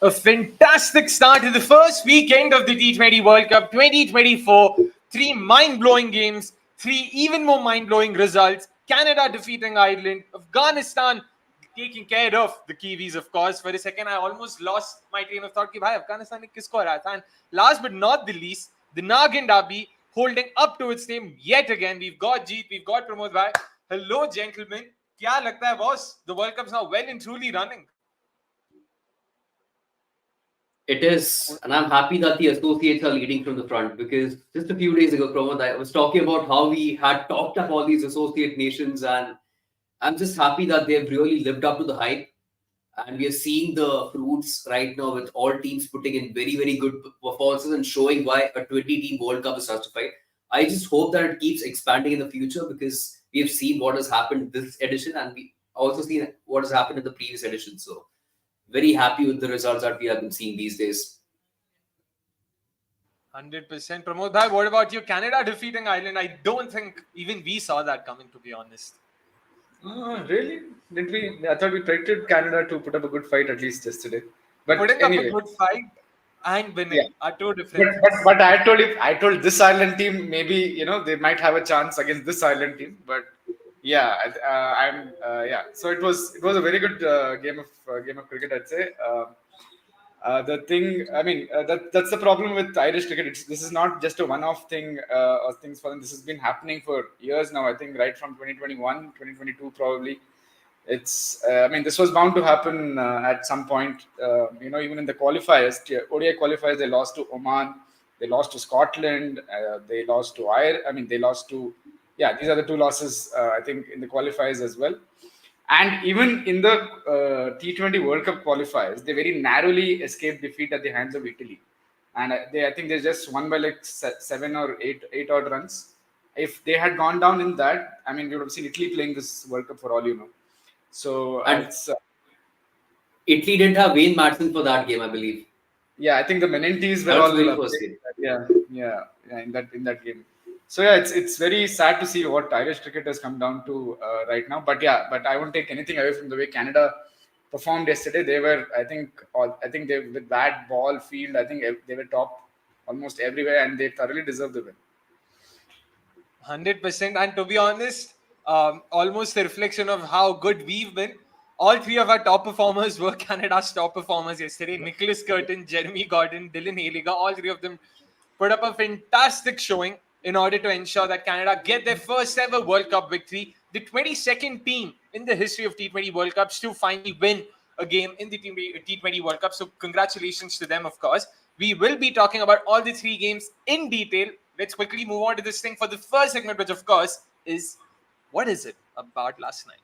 A fantastic start to the first weekend of the T20 World Cup 2024. Three mind-blowing games, three even more mind-blowing results. Canada defeating Ireland, Afghanistan taking care of the Kiwis, of course. For a second, I almost lost my train of thought. Ki, bhai, Afghanistan ne kisko haraya tha? And last but not the least, the Nagin Derby holding up to its name yet again. We've got Jeet, we've got Pramod. Bhai. Hello, gentlemen. Kya lagta hai, boss? The World Cup's now well and truly running. It is, and I'm happy that the associates are leading from the front because just a few days ago, Pramod, I was talking about how we had topped up all these associate nations, and I'm just happy that they've really lived up to the hype. And we are seeing the fruits right now with all teams putting in very, very good performances and showing why a 20-team World Cup is justified. I just hope that it keeps expanding in the future because we have seen what has happened this edition and we also seen what has happened in the previous edition. So very happy with the results that we have been seeing these days. 100%. Pramod bhai, what about you? Canada defeating Ireland? I don't think even we saw that coming, to be honest. Really? Did we? I thought we predicted Canada to put up a good fight at least yesterday. But Putting anyway, up a good fight and winning yeah. are two different But I told this Ireland team maybe they might have a chance against this Ireland team. But yeah, I'm yeah. So it was a very good game of cricket, I'd say. The thing, I mean, that's the problem with Irish cricket. This is not just a one-off thing or things for them. This has been happening for years now. I think right from 2021, 2022 probably. I mean, this was bound to happen at some point. Even in the qualifiers, ODI qualifiers, they lost to Oman, they lost to Scotland, they lost to Ireland. I mean, they lost to, yeah, these are the two losses, I think, in the qualifiers as well. And even in the T20 World Cup qualifiers, they very narrowly escaped defeat at the hands of Italy. And I think they just won by like 7 or 8 odd runs. If they had gone down in that, I mean, we would have seen Italy playing this World Cup for all you know. So And Italy didn't have Wayne Madsen for that game, I believe. Yeah, I think the Menentis were That was all very first game. yeah in that game. So yeah, it's very sad to see what Irish cricket has come down to right now. But I won't take anything away from the way Canada performed yesterday. They were, I think they with bat, ball, field. I think they were top almost everywhere, and they thoroughly deserved the win. 100%. And to be honest, almost the reflection of how good we've been. All three of our top performers were Canada's top performers yesterday. Nicholas Curtin, Jeremy Gordon, Dylan Haliga, all three of them put up a fantastic showing in order to ensure that Canada get their first ever World Cup victory. The 22nd team in the history of T20 World Cups to finally win a game in the T20 World Cup. So congratulations to them, of course. We will be talking about all the three games in detail. Let's quickly move on to this thing for the first segment, which of course is, what is it about last night?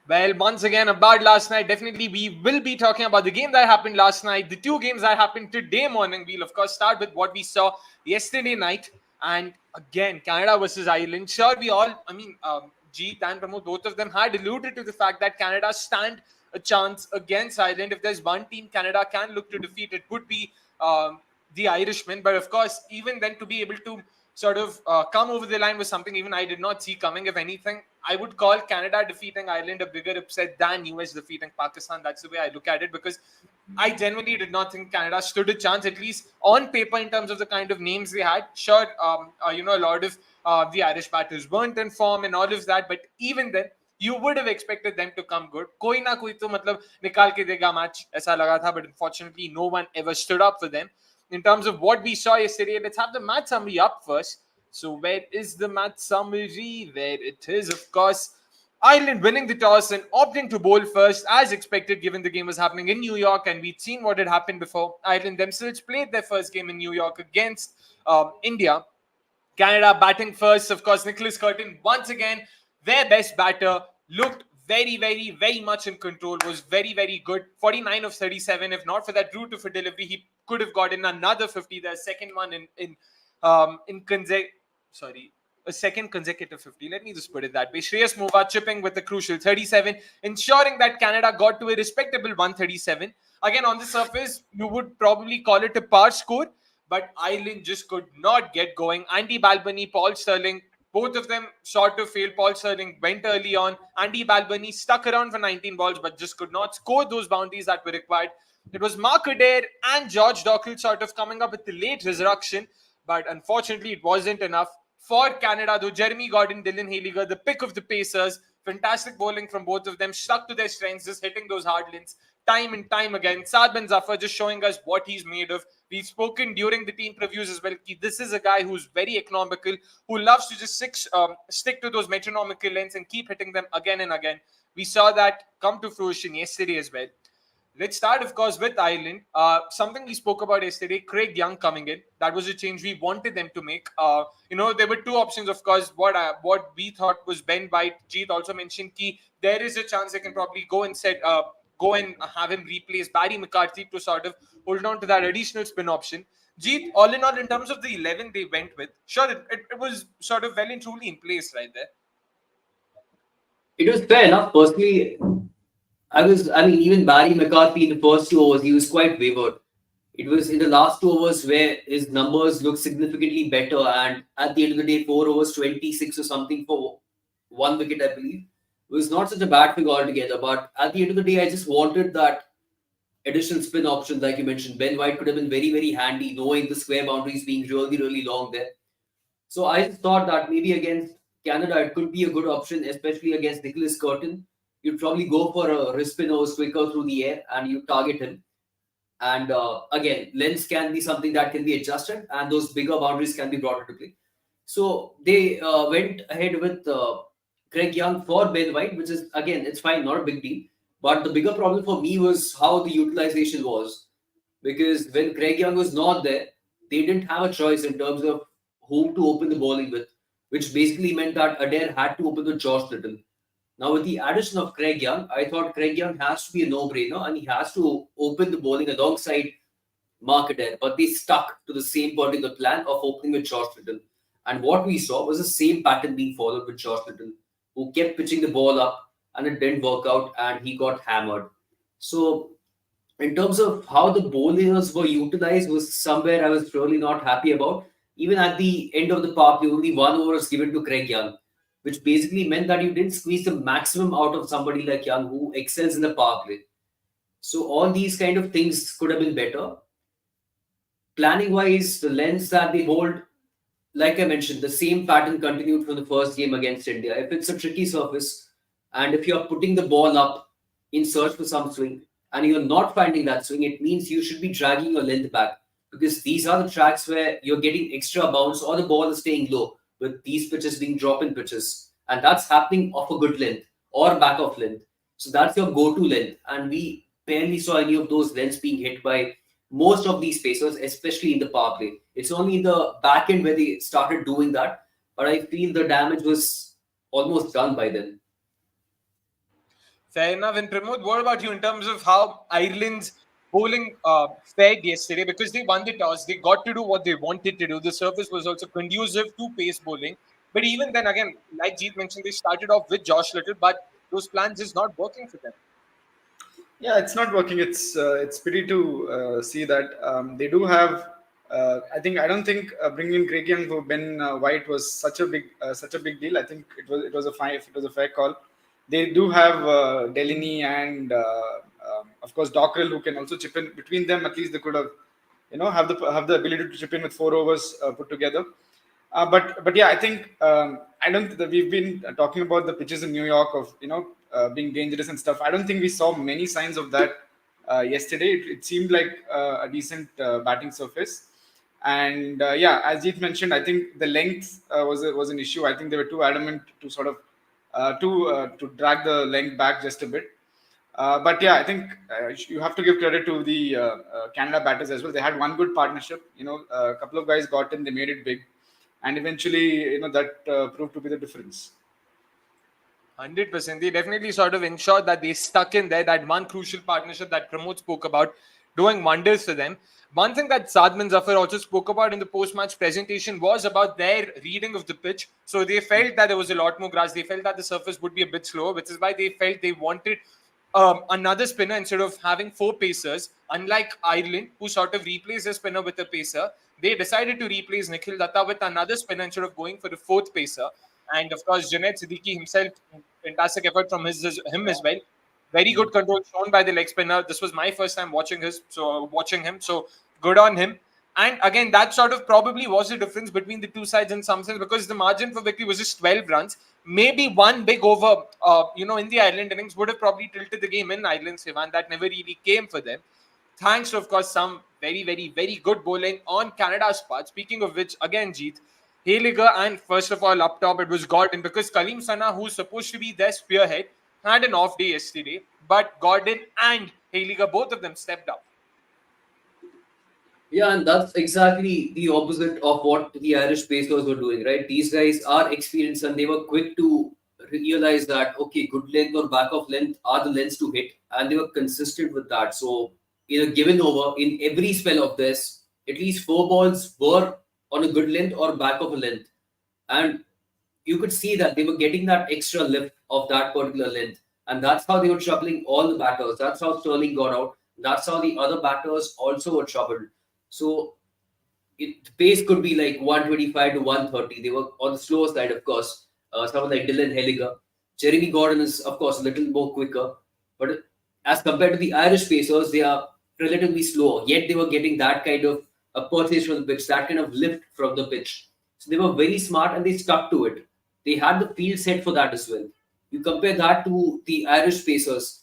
Well, once again, about last night, definitely we will be talking about the game that happened last night, the two games that happened today morning. We'll, of course, start with what we saw yesterday night. And again, Canada versus Ireland. Sure, we all, Jeet and Pramod, both of them had alluded to the fact that Canada stand a chance against Ireland. If there's one team Canada can look to defeat, it would be the Irishmen. But of course, even then, to be able to sort of come over the line was something even I did not see coming. If anything, I would call Canada defeating Ireland a bigger upset than US defeating Pakistan. That's the way I look at it, because I genuinely did not think Canada stood a chance, at least on paper, in terms of the kind of names they had. Sure, a lot of the Irish batters weren't in form and all of that, but even then, you would have expected them to come good. Koi na koi to matlab nikal ke dega match aisa laga tha, but unfortunately, no one ever stood up for them. In terms of what we saw yesterday, let's have the match summary up first. So where is the match summary? There it is, of course. Ireland winning the toss and opting to bowl first, as expected, given the game was happening in New York, and we'd seen what had happened before. Ireland themselves played their first game in New York against India. Canada batting first, of course. Nicholas Curtin, once again, their best batter, looked very, very, very much in control, was very, very good. 49 of 37. If not for that route of a delivery, he could have gotten another 50. The second one a second consecutive 50. Let me just put it that way. Shreyas Mova chipping with a crucial 37, ensuring that Canada got to a respectable 137. Again, on the surface, you would probably call it a par score, but Ireland just could not get going. Andy Balbany, Paul Sterling Both of them sort of failed. Paul Sterling went early on. Andy Balboni stuck around for 19 balls but just could not score those boundaries that were required. It was Mark Adair and George Dockle sort of coming up with the late resurrection, but unfortunately it wasn't enough for Canada, though. Jeremy Gordon, Dylan Hailiger, the pick of the Pacers, fantastic bowling from both of them, stuck to their strengths, just hitting those hard lanes time and time again. Saad bin Zafar just showing us what he's made of. We've spoken during the team previews as well. This is a guy who's very economical, who loves to just stick to those metronomical lengths and keep hitting them again and again. We saw that come to fruition yesterday as well. Let's start, of course, with Ireland. Something we spoke about yesterday, Craig Young coming in. That was a change we wanted them to make. There were two options, of course. What we thought was Ben White. Jeet also mentioned that there is a chance they can probably go and have him replace Barry McCarthy to sort of hold on to that additional spin option. Jeet, all in all, in terms of the 11 they went with, sure, it was sort of well and truly in place right there. It was fair enough. Personally, even Barry McCarthy in the first 2 overs, he was quite wavered. It was in the last 2 overs where his numbers looked significantly better. And at the end of the day, 4 overs, 26 or something for 1 wicket, I believe. It was not such a bad figure altogether. But at the end of the day, I just wanted that additional spin option, like you mentioned. Ben White could have been very, very handy, knowing the square boundaries being really, really long there. So I just thought that maybe against Canada, it could be a good option, especially against Nicholas Curtin. You'd probably go for a wrist spin who's quicker through the air and you target him. And again, lengths can be something that can be adjusted and those bigger boundaries can be brought into play. So they went ahead with Craig Young for Ben White, which is, again, it's fine, not a big deal. But the bigger problem for me was how the utilization was. Because when Craig Young was not there, they didn't have a choice in terms of whom to open the bowling with, which basically meant that Adair had to open with Josh Little. Now, with the addition of Craig Young, I thought Craig Young has to be a no-brainer and he has to open the bowling alongside Mark Adair. But they stuck to the same particular plan of opening with Josh Little. And what we saw was the same pattern being followed with Josh Little, who kept pitching the ball up and it didn't work out and he got hammered. So, in terms of how the bowlers were utilized was somewhere I was really not happy about. Even at the end of the power play, only 1 over was given to Craig Young, which basically meant that you didn't squeeze the maximum out of somebody like Young who excels in the power play. So all these kind of things could have been better. Planning-wise, the lengths that they bowled, like I mentioned, the same pattern continued from the first game against India. If it's a tricky surface and if you're putting the ball up in search for some swing and you're not finding that swing, it means you should be dragging your length back because these are the tracks where you're getting extra bounce or the ball is staying low, with these pitches being drop-in pitches. And that's happening off a good length or back of length. So that's your go-to length. And we barely saw any of those lengths being hit by most of these pacers, especially in the power play. It's only in the back end where they started doing that. But I feel the damage was almost done by then. Fair enough. And Pramod, what about you in terms of how Ireland's bowling fared yesterday? Because they won the toss, they got to do what they wanted to do. The surface was also conducive to pace bowling. But even then, again, like Jeet mentioned, they started off with Josh Little, but those plans is not working for them. Yeah, it's not working. It's pity to see that they do have. I don't think bringing in Craig Young for Ben White was such a big deal. I think it was a fair call. They do have Delaney and of course Dockrell, who can also chip in between them. At least they could have, have the ability to chip in with 4 overs put together. But yeah, I think we've been talking about the pitches in New York of being dangerous and stuff. I don't think we saw many signs of that yesterday. It seemed like a decent batting surface, and as Jeet mentioned, I think the length was an issue. I think they were too adamant to sort of to drag the length back just a bit. But yeah, I think you have to give credit to the Canada batters as well. They had one good partnership. A couple of guys got in, they made it big. And eventually, that proved to be the difference. 100%. They definitely sort of ensured that they stuck in there, that one crucial partnership that Pramod spoke about, doing wonders for them. One thing that Saad bin Zafar also spoke about in the post-match presentation was about their reading of the pitch. So they felt that there was a lot more grass. They felt that the surface would be a bit slower, which is why they felt they wanted another spinner instead of having 4 pacers. Unlike Ireland, who sort of replaced a spinner with a pacer, they decided to replace Nikhil Datta with another spinner instead of going for the fourth pacer. And of course, Junaid Siddiqui himself, fantastic effort from him as well. Very good control shown by the leg spinner. This was my first time watching him. So good on him. And again, that sort of probably was the difference between the two sides in some sense, because the margin for victory was just 12 runs. Maybe one big over, in the Ireland innings would have probably tilted the game in Ireland's favor, and that never really came for them. Thanks to, of course, some very, very, very good bowling on Canada's part. Speaking of which, again, Jeet, Haliger, and first of all, up top, it was Gordon, because Kaleem Sana, who's supposed to be their spearhead, had an off day yesterday, but Gordon and Haliger, both of them stepped up. Yeah, and that's exactly the opposite of what the Irish Pacers were doing, right? These guys are experienced and they were quick to realize that, okay, good length or back of length are the lengths to hit, and they were consistent with that. So, in a given over, in every spell of this, at least 4 balls were on a good length or back of a length. And you could see that they were getting that extra lift of that particular length. And that's how they were troubling all the batters. That's how Sterling got out. That's how the other batters also were troubled. So the pace could be like 125 to 130. They were on the slower side, of course. Someone like Dylan Haliger. Jeremy Gordon is, of course, a little more quicker. But as compared to the Irish Pacers, they are relatively slower. Yet they were getting that kind of a purchase from the pitch, that kind of lift from the pitch. So they were very smart and they stuck to it. They had the field set for that as well. You compare that to the Irish Pacers.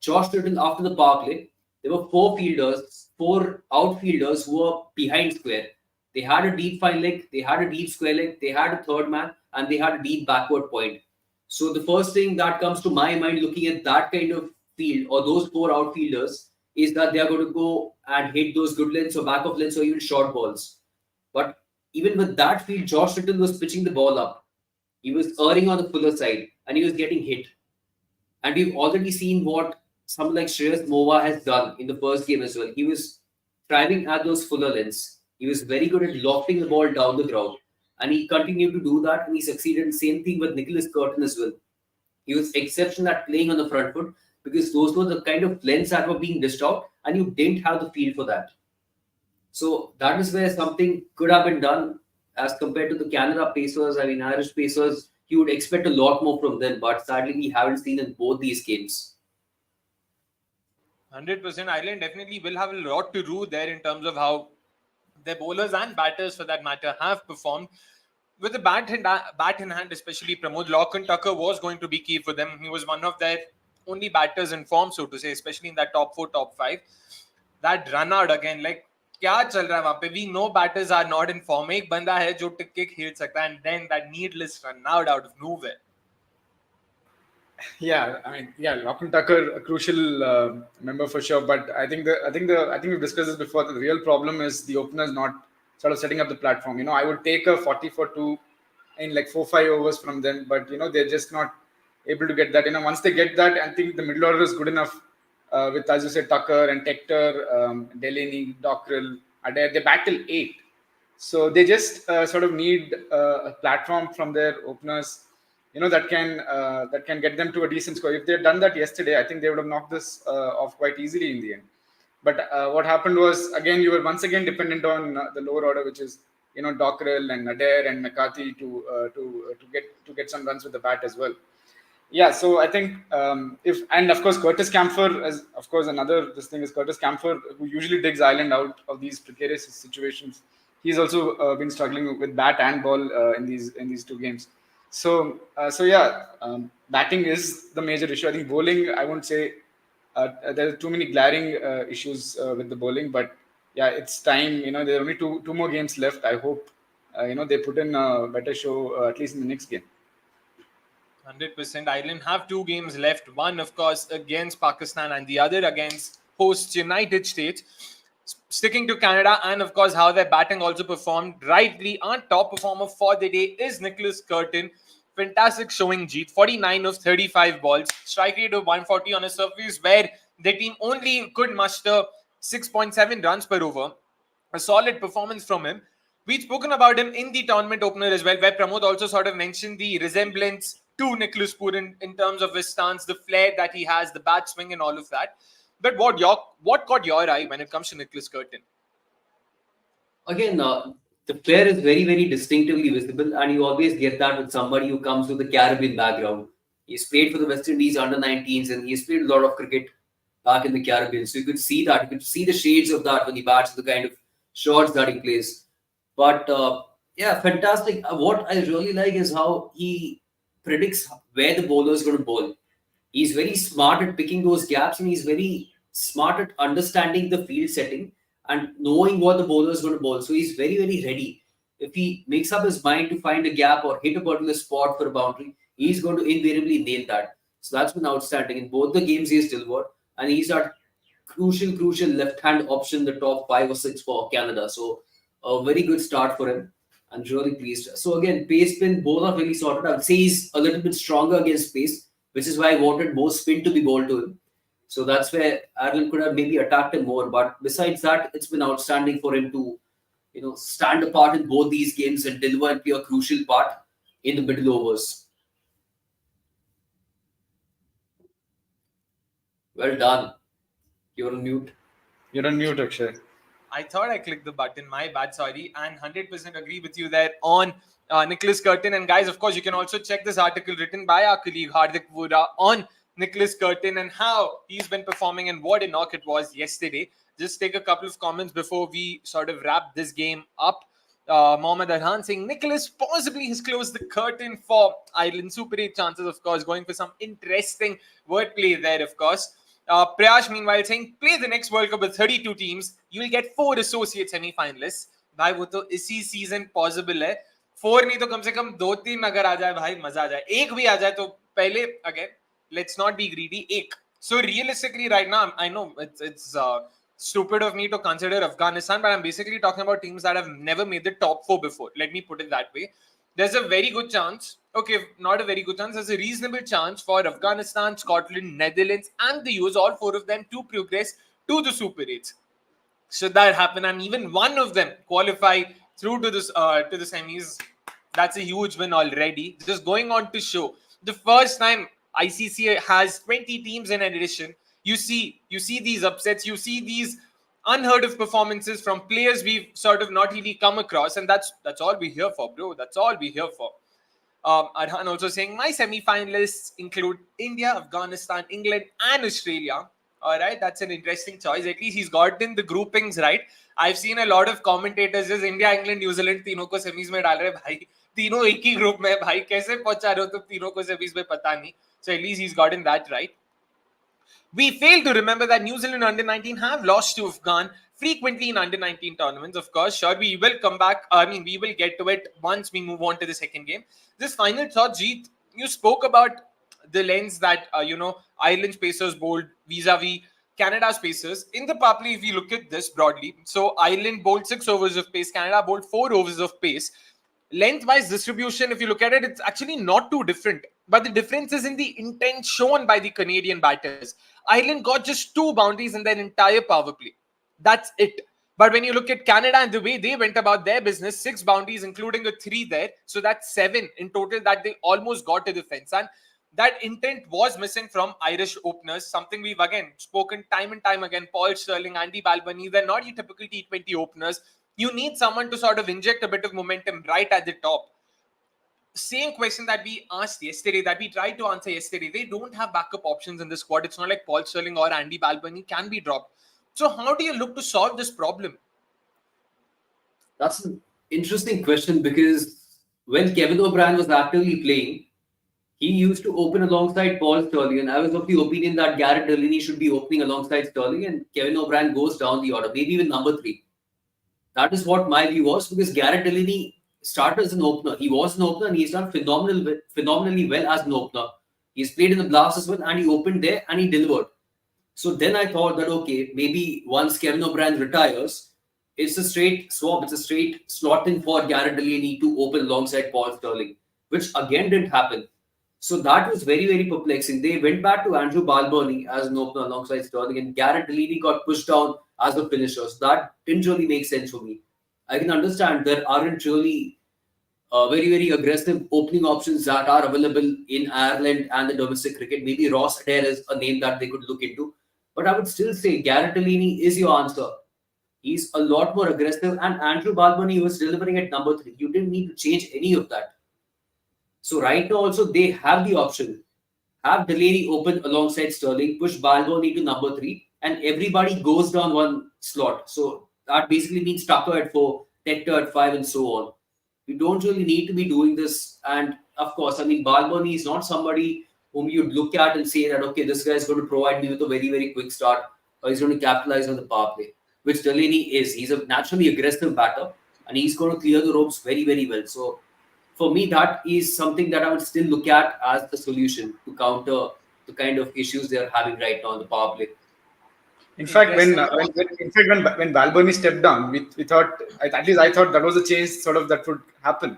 Josh Little after the power play, there were 4 outfielders who were behind square. They had a deep fine leg, they had a deep square leg, they had a third man, and they had a deep backward point. So the first thing that comes to my mind looking at that kind of field or those 4 outfielders is that they are going to go and hit those good lengths or back of lengths or even short balls. But even with that field, Josh Little was pitching the ball up. He was erring on the fuller side and he was getting hit. And we've already seen what someone like Shreyas Mova has done in the first game as well. He was driving at those fuller lengths. He was very good at lofting the ball down the ground. And he continued to do that and he succeeded. Same thing with Nicholas Curtin as well. He was exceptional at playing on the front foot because those were the kind of lengths that were being dished out and you didn't have the field for that. So that is where something could have been done as compared to the Canada Pacers. I mean, Irish Pacers, you would expect a lot more from them, but sadly we haven't seen in both these games. 100%. Ireland definitely will have a lot to do there in terms of how their bowlers and batters, for that matter, have performed. With the bat in hand, especially Pramod, Lachlan Tucker was going to be key for them. He was one of their only batters in form, so to say, especially in that top 4, top 5. That run out again, like, क्या चल रहा है वहां पे? We know batters are not in form. एक बंदा है जो टिक के खेल सकता है, and then that needless run out of nowhere. Yeah, I mean, Lachlan Tucker, a crucial member for sure. But I think we've discussed this before. The real problem is the openers not sort of setting up the platform. You know, I would take a 40 for 2 in like 4-5 overs from them, but you know they're just not able to get that. You know, once they get that, I think the middle order is good enough with, as you said, Tucker and Tector, Delaney, Dockrell, Adair. They battle 8, so they just sort of need a platform from their openers. You know, that can get them to a decent score. If they had done that yesterday, I think they would have knocked this off quite easily in the end. But what happened was, again, you were once again dependent on the lower order, which is, you know, Dockrell and Adair and McCarthy to get some runs with the bat as well. Yeah, so I think and of course Curtis Camphor, as of course Curtis Camphor, who usually digs Ireland out of these precarious situations. He's also been struggling with bat and ball in these 2 games. So batting is the major issue. I think bowling, I won't say there are too many glaring issues with the bowling, but yeah, it's time. You know, there are only two more games left. I hope they put in a better show at least in the next game. 100%. Ireland have 2 games left. One, of course, against Pakistan and the other against hosts United States. Sticking to Canada and, of course, how their batting also performed rightly. Our top performer for the day is Nicholas Curtin. Fantastic showing, Jeet. 49 of 35 balls. Strike rate of 140 on a surface where the team only could muster 6.7 runs per over. A solid performance from him. We'd spoken about him in the tournament opener as well, where Pramod also sort of mentioned the resemblance to Nicholas Purin in terms of his stance, the flair that he has, the bat swing and all of that. But what caught your eye when it comes to Nicholas Curtin? Again, the player is very, very distinctively visible, and you always get that with somebody who comes with a Caribbean background. He's played for the West Indies under 19s, and he's played a lot of cricket back in the Caribbean. So you could see that. You could see the shades of that when he bats, the kind of shots that he plays. But yeah, fantastic. What I really like is how he predicts where the bowler is going to bowl. He's very smart at picking those gaps, and he's very smart at understanding the field setting and knowing what the bowler is going to bowl. So he's very, very ready. If he makes up his mind to find a gap or hit a particular spot for a boundary, he's going to invariably nail that. So that's been outstanding. In both the games, he has delivered, and he's that crucial left hand option, the top 5 or 6 for Canada. So a very good start for him. I'm really pleased. So again, pace spin, both are really sorted. I would say he's a little bit stronger against pace, which is why I wanted more spin to be bowled to him. So that's where Ireland could have maybe attacked him more. But besides that, it's been outstanding for him to, stand apart in both these games and deliver and play a crucial part in the middle overs. Well done. You're on mute. You're on mute, Akshay. I thought I clicked the button. My bad, sorry. And 100% agree with you there on Nicholas Curtin. And guys, of course, you can also check this article written by our colleague Hardik Vora on Nicholas Curtin and how he's been performing and what a knock it was yesterday. Just take a couple of comments before we sort of wrap this game up. Mohammad Arhan saying Nicholas possibly has closed the curtain for Ireland. Super 8 chances, of course, going for some interesting wordplay there, of course. Prayash, meanwhile, saying play the next World Cup with 32 teams. You will get 4 associate semi-finalists. भाई वो तो इसी season possible है 4 नहीं तो कम से कम 2-3 अगर आ जाए भाई मजा आ जाए एक भी आ जाए तो पहले again let's not be greedy एक so realistically right now I know it's stupid of me to consider Afghanistan but I'm basically talking about teams that have never made the top 4 before. Let me put it that way. There's a very good chance, okay, not a very good chance, there's a reasonable chance for Afghanistan, Scotland, Netherlands, and the US, all 4 of them, to progress to the Super 8s. Should that happen, and even one of them qualify through to this to the semis, that's a huge win already. Just going on to show the first time ICC has 20 teams in addition. You see these upsets, you see these unheard of performances from players we've sort of not really come across, and that's all we're here for, bro. That's all we're here for. Arhan also saying my semi-finalists include India, Afghanistan, England, and Australia. All right, that's an interesting choice. At least he's gotten the groupings right. I've seen a lot of commentators just India, England, New Zealand तीनों को semis में डाल रहे भाई तीनों एक ही group में भाई कैसे पहुंचा रहे हो तुम तीनों को semis में पता नहीं. So at least he's gotten that right. We fail to remember that New Zealand under 19 have lost to Afghan frequently in under 19 tournaments. Of course, sure, we will come back. I mean, we will get to it once we move on to the second game. This final thought, Jeet, you spoke about the lens that, Ireland's Pacers bowled vis-a-vis Canada's Pacers. In the power play, if you look at this broadly, so Ireland bowled 6 overs of pace, Canada bowled 4 overs of pace. Lengthwise distribution, if you look at it, it's actually not too different. But the difference is in the intent shown by the Canadian batters. Ireland got just 2 boundaries in their entire power play. That's it. But when you look at Canada and the way they went about their business, 6 boundaries, including a 3 there. So that's 7 in total that they almost got to the fence. And that intent was missing from Irish openers, something we've again spoken time and time again. Paul Stirling, Andy Balbany, they're not your typical T20 openers. You need someone to sort of inject a bit of momentum right at the top. Same question that we asked yesterday, that we tried to answer yesterday. They don't have backup options in this squad. It's not like Paul Stirling or Andy Balbany can be dropped. So how do you look to solve this problem? That's an interesting question because when Kevin O'Brien was actively playing, he used to open alongside Paul Stirling, and I was of the opinion that Garrett Delaney should be opening alongside Stirling, and Kevin O'Brien goes down the order, maybe even number 3. That is what my view was, because Garrett Delaney started as an opener. He was an opener, and he's done phenomenally well as an opener. He's played in the Blast as well, and he opened there, and he delivered. So then I thought that, okay, maybe once Kevin O'Brien retires, it's a straight swap, it's a straight slotting for Garrett Delaney to open alongside Paul Stirling, which again didn't happen. So that was very, very perplexing. They went back to Andrew Balbany as an opener alongside Stirling, and Garrett Delaney got pushed down as a finisher. So that didn't really make sense for me. I can understand there aren't really very, very aggressive opening options that are available in Ireland and the domestic cricket. Maybe Ross Adair is a name that they could look into. But I would still say Garrett Delaney is your answer. He's a lot more aggressive, and Andrew Balboni was delivering at number 3. You didn't need to change any of that. So right now also they have the option. Have Delaney open alongside Sterling, push Balboni to number 3, and everybody goes down one slot. So that basically means Tucker at 4, Tector at 5, and so on. You don't really need to be doing this. And of course, I mean, Balboni is not somebody whom you'd look at and say that, okay, this guy is going to provide me with a very, very quick start, or he's going to capitalize on the power play, which Delaney is. He's a naturally aggressive batter, and he's going to clear the ropes very, very well. So for me, that is something that I would still look at as the solution to counter the kind of issues they are having right now in the power play. In fact, when Balboni stepped down, we thought, at least I thought that was a change sort of that would happen.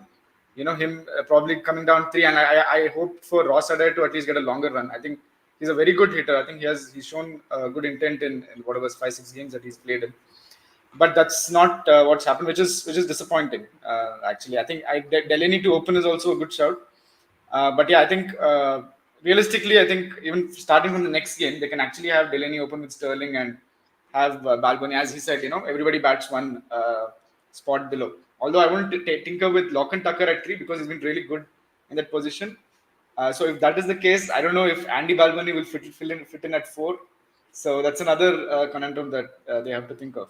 You know, him probably coming down 3, and I hoped for Ross Adair to at least get a longer run. I think he's a very good hitter. I think he's shown good intent in whatever 5-6 games that he's played in. But that's not what's happened, which is disappointing. Actually, I think Delaney to open is also a good shout. But yeah, I think realistically, I think even starting from the next game, they can actually have Delaney open with Sterling and have Balboni, as he said, everybody bats one spot below. Although I wouldn't tinker with Lock and Tucker at 3 because he's been really good in that position. So if that is the case, I don't know if Andy Balboni will fit in at 4. So that's another conundrum that they have to think of.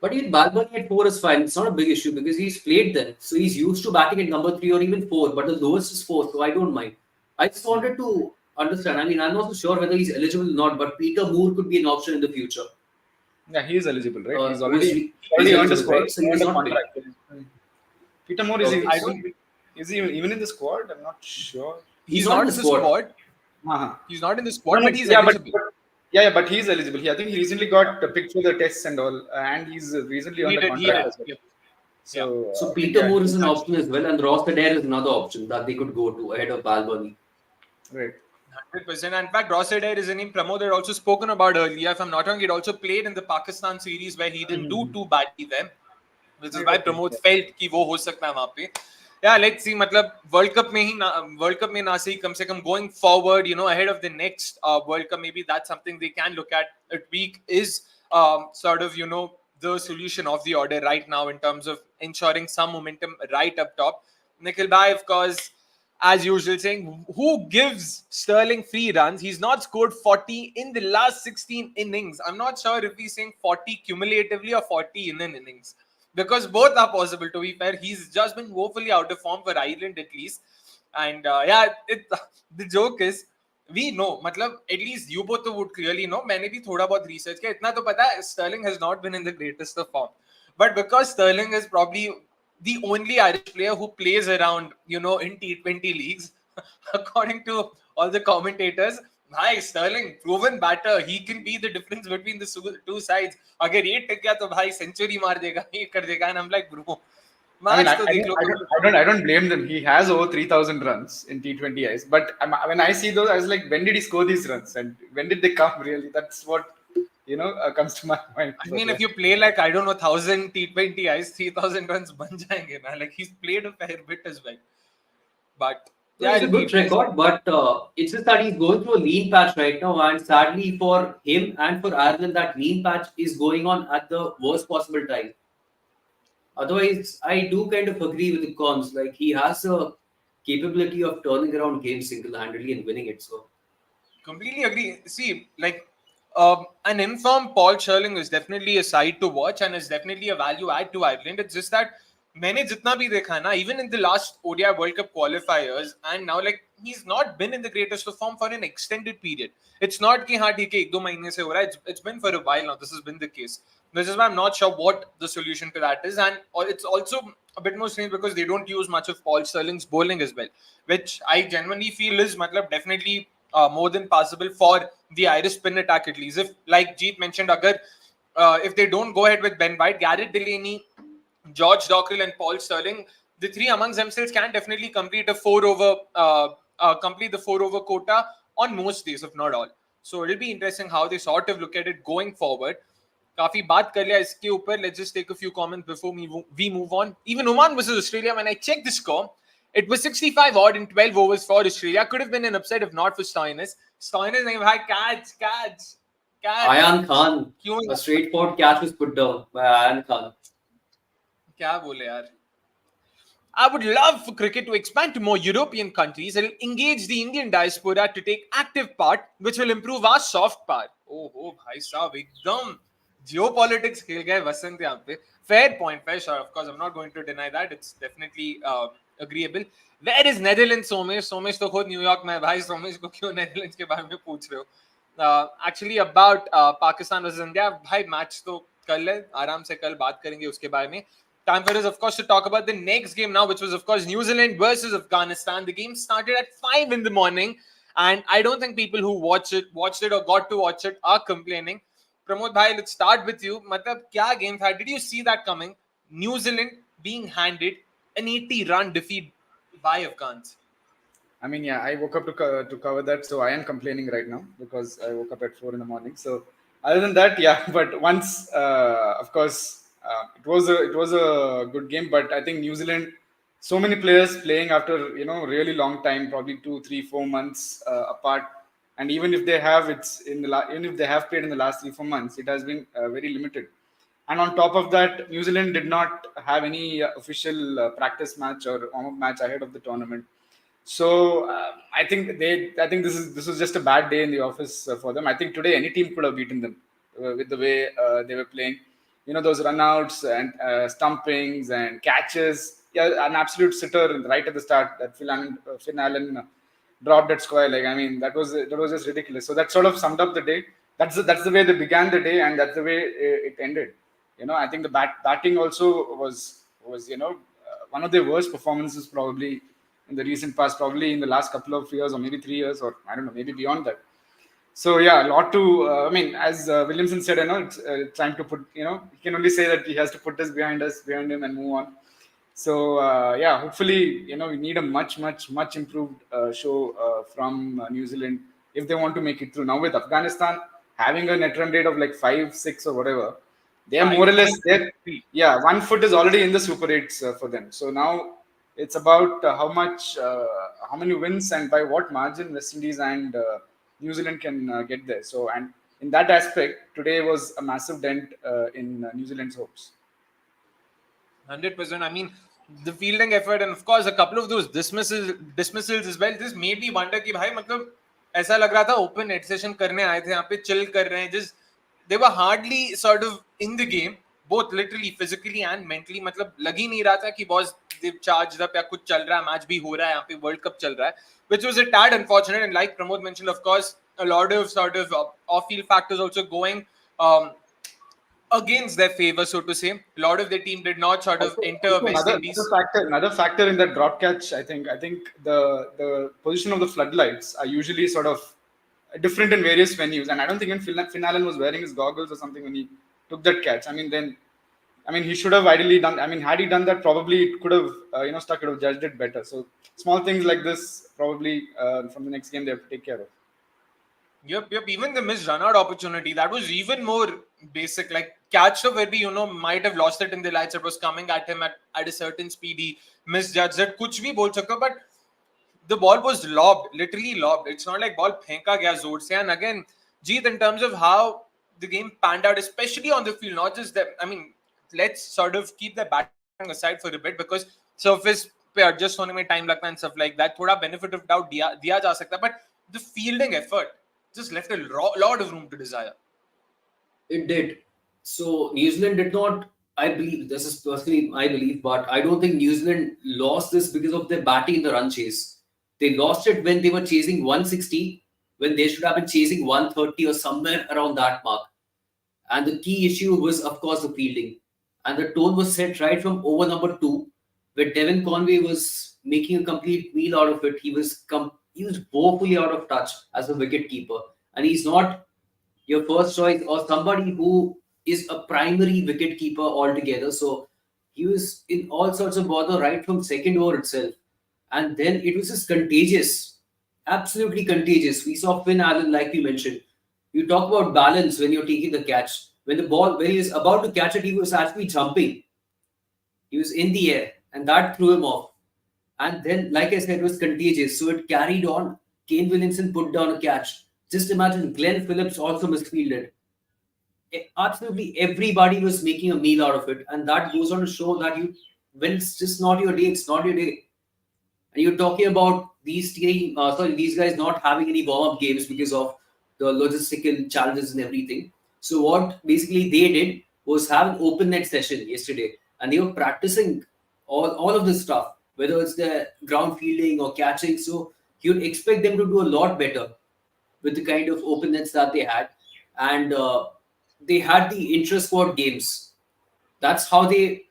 But even Balboni at 4 is fine. It's not a big issue because he's played there. So he's used to batting at number 3 or even 4. But the lowest is 4, so I don't mind. I just wanted to understand. I mean, I'm not so sure whether he's eligible or not, but Peter Moore could be an option in the future. Yeah, he is eligible, right? He's already earned a squad. Right? So he's not contract. Peter Moore is he even in the squad? I'm not sure. He's not in the squad. Uh-huh. He's not in the squad, but he's eligible. But he's eligible. I think he recently got picked for the tests and all, and he's recently on the contract as well. So Peter Moore is an option as well, and Ross Adair is another option that they could go to ahead of Balboni. Right. 100%. In fact, Ross Adair is a name Pramod had also spoken about earlier. If I'm not wrong, he'd also played in the Pakistan series where he didn't do too badly then, which is why Pramod felt कि वो हो सकता है वहाँ पे. Yeah, let's see. मतलब World Cup में ना सही कम से कम going forward, ahead of the next World Cup, maybe that's something they can look at. A tweak is sort of the solution of the order right now in terms of ensuring some momentum right up top. Nikhil Bhai, of course, as usual, saying who gives Sterling free runs? He's not scored 40 in the last 16 innings. I'm not sure if he's saying 40 cumulatively or 40 in an innings, because both are possible, to be fair. He's just been woefully out of form for Ireland at least. And the joke is, we know, matlab, at least you both would clearly know. मैंने भी थोड़ा बहुत research किया, इतना तो पता है, Sterling has not been in the greatest of form. But because Sterling is probably the only Irish player who plays around, in T20 leagues, according to all the commentators, hi, Sterling, proven batter. He can be the difference between the two sides. अगर ये टिक गया तो भाई century मार देगा, ये कर देगा. And I'm like, bro, I don't blame them. He has over 3,000 runs in T20Is. But when I see those, I was like, when did he score these runs? And when did they come, really? That's what, comes to my mind. I mean, if you play like, I don't know, 1,000 T20Is, 3,000 runs ban jayenge na. Like, he's played a fair bit as well. But yeah, it's a good record, but it's just that he's going through a lean patch right now, and sadly for him and for Ireland, that lean patch is going on at the worst possible time. Otherwise, I do kind of agree with the cons. Like, he has a capability of turning around games single-handedly and winning it. So, completely agree. See, like, an informed Paul Sherling is definitely a side to watch and is definitely a value add to Ireland. It's just that मैंने जितना भी देखा ना, even in the last ODI World Cup qualifiers, and now like he's not been in the greatest of form for an extended period. It's not कि हाँ ठीक है 1-2 महीने से हो रहा है. It's been for a while now. This has been the case. This is why I'm not sure what the solution to that is, and it's also a bit more strange because they don't use much of Paul Sterling's bowling as well, which I genuinely feel is definitely more than passable for the Irish spin attack at least. If, like Jeet mentioned, if they don't go ahead with Ben White, Garrett Delaney, George Dockrell and Paul Sterling, the three amongst themselves can definitely complete the 4 over quota on most days, if not all. So it'll be interesting how they sort of look at it going forward. काफी बात कर लिया इसके ऊपर. Let's just take a few comments before we move on. Even Oman versus Australia, when I checked the score, it was 65 odd in 12 overs for Australia. Could have been an upset if not for Stoinis. Stoinis, catch. Ayan Khan, क्यों a straightforward catch was put down by Ayan Khan. क्या बोले यार. I would love for cricket to expand to more European countries and engage the Indian diaspora to take active part, which will improve our soft power. Oh, bhai sahab, ekdam geopolitics खेल गए वसंत यहाँ पे. Fair point, fair shot. Of course, I'm not going to deny that. It's definitely agreeable. Where is Netherlands, Somesh? Somesh तो खुद New York में है भाई. Somesh को क्यों Netherlands के बारे में पूछ रहे हो? Actually about Pakistan versus India, भाई match तो कल है. आराम से कल बात करेंगे उसके बारे में. Time for us, of course, to talk about the next game now, which was, of course, New Zealand versus Afghanistan. The game started at 5 in the morning, and I don't think people who watched it or got to watch it are complaining. Pramod bhai, let's start with you. Matlab, kya game tha? Did you see that coming? New Zealand being handed an 80-run defeat by Afghans. I mean, yeah, I woke up to cover that, so I am complaining right now because I woke up at 4 in the morning. So other than that, yeah, but once, of course, it was a good game. But I think New Zealand, so many players playing after really long time, probably 2, 3, 4 months apart, and even if they have even if they have played in the last 3, 4 months, it has been very limited. And on top of that, New Zealand did not have any official practice match or warm-up match ahead of the tournament. So I think this was just a bad day in the office for them. I think today any team could have beaten them with the way they were playing. Those runouts and stumpings and catches. Yeah, an absolute sitter right at the start. That Finn Allen dropped that square leg. I mean, that was just ridiculous. So that sort of summed up the day. That's the way they began the day, and that's the way it ended. I think the batting also was one of their worst performances probably in the recent past, probably in the last couple of years or maybe 3 years, or I don't know, maybe beyond that. So yeah, a lot to. I mean, as Williamson said, it's time to put. He can only say that he has to put this behind him, and move on. So yeah, hopefully, we need a much improved show from New Zealand if they want to make it through. Now with Afghanistan having a net run rate of like 5, 6 or whatever, they are more or less there. Yeah, 1 foot is already in the Super 8s for them. So now it's about how many wins and by what margin West Indies and New Zealand can get there. So, and in that aspect, today was a massive dent in New Zealand's hopes. 100%. I mean, the fielding effort and of course a couple of those dismissals as well. This made me wonder कि भाई मतलब ऐसा लग रहा था open head session करने आए थे यहाँ पे chill कर रहे हैं. Just they were hardly sort of in the game, both literally, physically and mentally. मतलब लग ही नहीं रहा था कि boss they've charged up या कुछ चल रहा है, match भी हो रहा है, यहाँ पे World Cup चल रहा है, which was a tad unfortunate. And like Pramod mentioned, of course, a lot of sort of off-field factors also going against their favor, so to say. A lot of the team did not sort of enter West Indies. Another factor in that drop catch, I think the position of the floodlights are usually sort of different in various venues, and I don't think even Finn Allen was wearing his goggles or something when he took that catch. I mean, he should have ideally done. I mean, had he done that, probably it could have Stuck could have judged it better. So small things like this, probably from the next game they have to take care of. Yep. Even the missed run-out opportunity, that was even more basic. Like catch where we might have lost it in the lights. It was coming at him at a certain speed. He misjudged it. Kuch bhi bol sakta, but the ball was lobbed, literally lobbed. It's not like ball phenka gaya zor se. And again, Jeet, in terms of how the game panned out, especially on the field, not just that. I mean, let's sort of keep the batting aside for a bit because surface पे adjust होने में time लगता है and stuff like that. थोड़ा benefit of doubt दिया जा सकता है, but the fielding effort just left a lot of room to desire. It did. So New Zealand did not. I believe this is personally I believe, but I don't think New Zealand lost this because of their batting in the run chase. They lost it when they were chasing 160, when they should have been chasing 130 or somewhere around that mark. And the key issue was, of course, the fielding. And the tone was set right from over number 2, where Devon Conway was making a complete meal out of it. He was woefully out of touch as a wicket keeper. And he's not your first choice or somebody who is a primary wicket keeper altogether. So he was in all sorts of bother right from second over itself. And then it was just contagious. Absolutely contagious. We saw Finn Allen, like we mentioned. You talk about balance when you're taking the catch. When he was about to catch it, he was actually jumping. He was in the air, and that threw him off. And then, like I said, it was contagious. So it carried on. Kane Williamson put down a catch. Just imagine Glenn Phillips also misfielded. absolutely everybody was making a meal out of it, and that goes on to show that when it's just not your day, it's not your day. And you're talking about these guys not having any warm-up games because of the logistical challenges and everything. So what basically they did was have an open net session yesterday, and they were practicing all of this stuff, whether it's the ground fielding or catching. So you'd expect them to do a lot better with the kind of open nets that they had, and they had the intra squad games. That's how they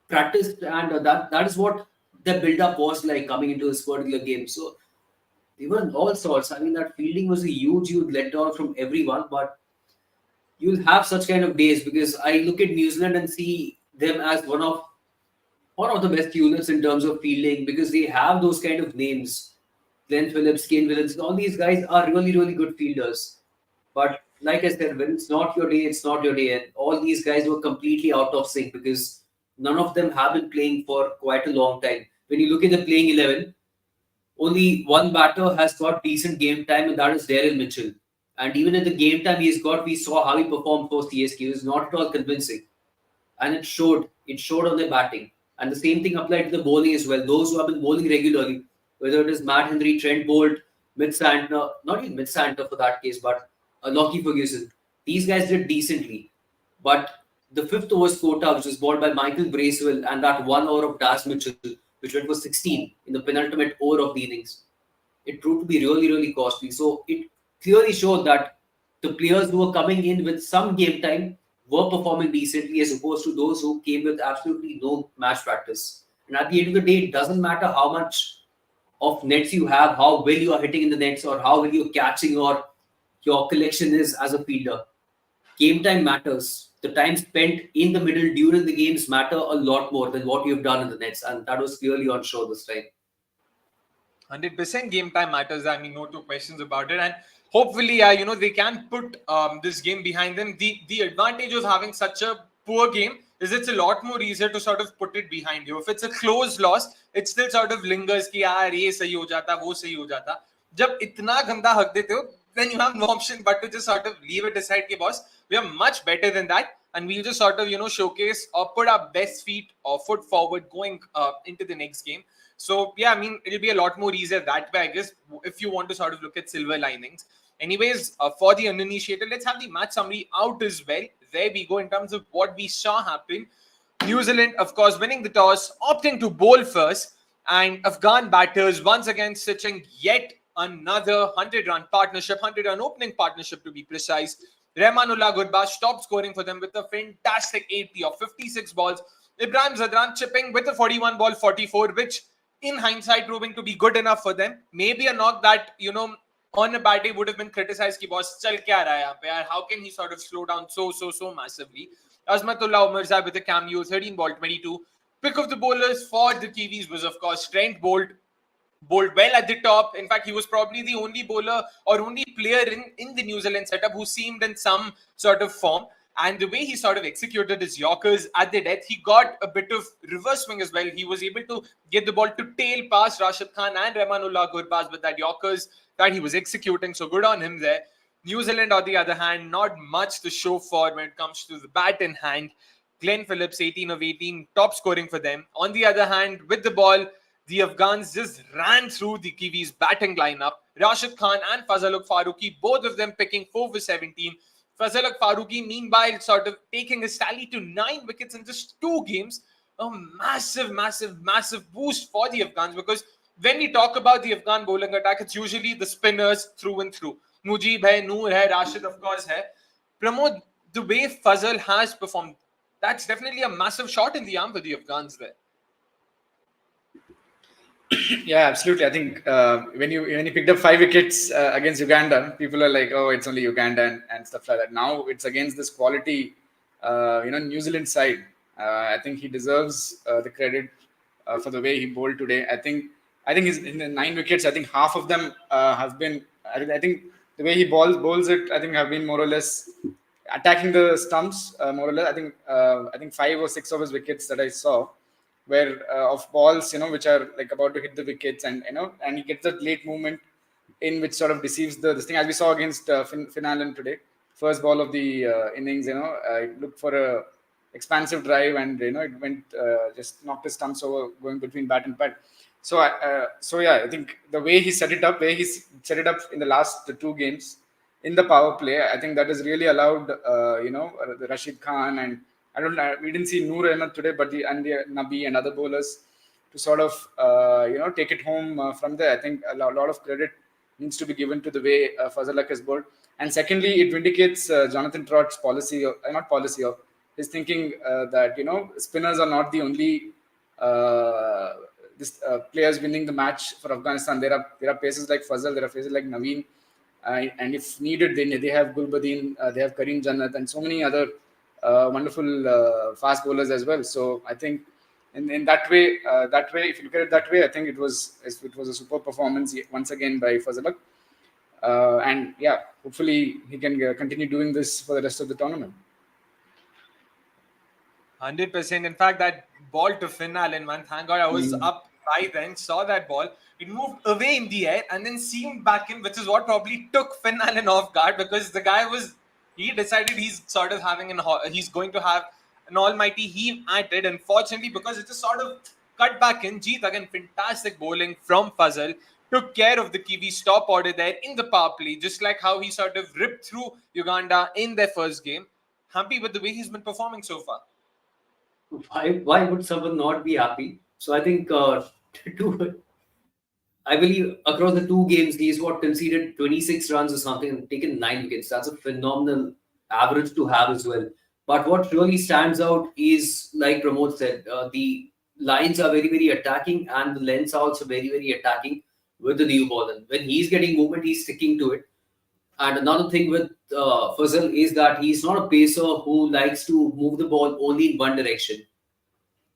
practiced, and that is what the build up was like coming into this particular game. So they were in all sorts. I mean, that fielding was a huge letdown from everyone, but you'll have such kind of days because I look at New Zealand and see them as one of the best units in terms of fielding because they have those kind of names. Glenn Phillips, Kane Williams, all these guys are really good fielders. But like I said, when it's not your day, it's not your day. And all these guys were completely out of sync because none of them have been playing for quite a long time. When you look at the playing 11, only one batter has got decent game time, and that is Daryl Mitchell. And even at the game time we saw how he performed for CSK. It was not at all convincing. And it showed. It showed on their batting. And the same thing applied to the bowling as well. Those who have been bowling regularly, whether it is Matt Henry, Trent Bolt, Mid Santner, not even Mid Santner for that case, but Lockie Ferguson. These guys did decently. But the fifth overs quota, which was bowled by Michael Bracewell, and that 1 hour of Das Mitchell, which went for 16 in the penultimate over of the innings, it proved to be really costly. So it clearly showed that the players who were coming in with some game time were performing decently as opposed to those who came with absolutely no match practice. And at the end of the day, it doesn't matter how much of nets you have, how well you are hitting in the nets, or how well you're catching, or your collection is as a fielder. Game time matters. The time spent in the middle during the games matter a lot more than what you've done in the nets, and that was clearly on show this time. 100% game time matters. I mean, no two questions about it. And hopefully, they can put this game behind them. The advantage of having such a poor game is it's a lot more easier to sort of put it behind you. If it's a close loss, it still sort of lingers कि यार ये सही हो जाता, वो सही हो जाता. जब इतना गंदा हक देते हो, then you have no option but to just sort of leave it aside कि boss, we are much better than that. And we'll just sort of, showcase or put our best feet or foot forward going into the next game. So, yeah, I mean, it'll be a lot more easier that way, I guess, if you want to sort of look at silver linings. Anyways, for the uninitiated, let's have the match summary out as well. There we go in terms of what we saw happen. New Zealand, of course, winning the toss, opting to bowl first. And Afghan batters once again stitching yet another 100-run partnership, 100-run opening partnership to be precise. Rahmanullah Gurbaz stopped scoring for them with a fantastic 80 of 56 balls. Ibrahim Zadran chipping with a 41 ball 44, which in hindsight proving to be good enough for them. Maybe a knock that, on a bad day would have been criticized. Ki boss, chal kya raha hai? How can he sort of slow down so massively? Azmatullah Umarzai with a cameo, 13 ball 22. Pick of the bowlers for the Kiwis was, of course, Trent Bolt. Bowled well at the top. In fact, he was probably the only bowler or only player in the New Zealand setup who seemed in some sort of form. And the way he sort of executed his Yorkers at the death, he got a bit of reverse swing as well. He was able to get the ball to tail past Rashid Khan and Rahmanullah Gurbaz with that Yorkers that he was executing. So good on him there. New Zealand, on the other hand, not much to show for when it comes to the bat in hand. Glenn Phillips, 18 of 18, top scoring for them. On the other hand, with the ball, the Afghans just ran through the Kiwis' batting lineup. Rashid Khan and Fazaluk Farooqi, both of them picking 4 for 17. Fazaluk Farooqi, meanwhile, sort of taking his tally to 9 wickets in just 2 games. A massive boost for the Afghans, because when we talk about the Afghan bowling attack, it's usually the spinners through and through. Mujib hai, Noor hai, Rashid, of course, hai. Pramod, the way Fazal has performed, that's definitely a massive shot in the arm for the Afghans there. Yeah, absolutely. I think when you picked up 5 wickets against Uganda, people are like, oh, it's only Uganda and stuff like that. Now it's against this quality, New Zealand side. I think he deserves the credit for the way he bowled today. I think he's in the 9 wickets. I think half of them have been. I think the way he bowls it, I think have been more or less attacking the stumps. More or less, I think 5 or 6 of his wickets that I saw where of balls, which are like about to hit the wickets, and and he gets that late movement in which sort of deceives this thing, as we saw against Finn Allen today. first ball of the innings, it looked for a expansive drive, and it went just knocked his stumps over, going between bat and pad. So yeah, I think the way he set it up, in the last two games in the power play, I think that has really allowed the Rashid Khan, and we didn't see Noor Ahmed today, but the Nabi and other bowlers to sort of take it home from there. I think a lot of credit needs to be given to the way Fazal Haq has bowled. And secondly, it vindicates Jonathan Trott's policy, not policy, of his thinking that spinners are not the only players winning the match for Afghanistan. There are places like Fazal, there are places like Naveen, and if needed, they have Gulbadin, they have Kareem Jannat, and so many other wonderful fast bowlers as well. So I think in that way, if you look at it that way, I think it was a super performance once again by Fazal Haq. And yeah, hopefully he can continue doing this for the rest of the tournament. 100%. In fact, that ball to Finn Allen, man, thank God I was up by then, saw that ball. It moved away in the air and then seamed back in, which is what probably took Finn Allen off guard, because the guy he decided he's sort of he's going to have an almighty heave at it. Unfortunately, because it just sort of cut back in. Jeet, again, fantastic bowling from Fazal. Took care of the Kiwi stop order there in the power play, just like how he sort of ripped through Uganda in their first game. Happy with the way he's been performing so far. Why would someone not be happy? So I think I believe across the two games, he's conceded 26 runs or something and taken 9 wickets. That's a phenomenal average to have as well. But what really stands out is, like Pramod said, the lines are very, very attacking, and the lengths are also very, very attacking with the new ball. And when he's getting movement, he's sticking to it. And another thing with Fazal is that he's not a pacer who likes to move the ball only in one direction.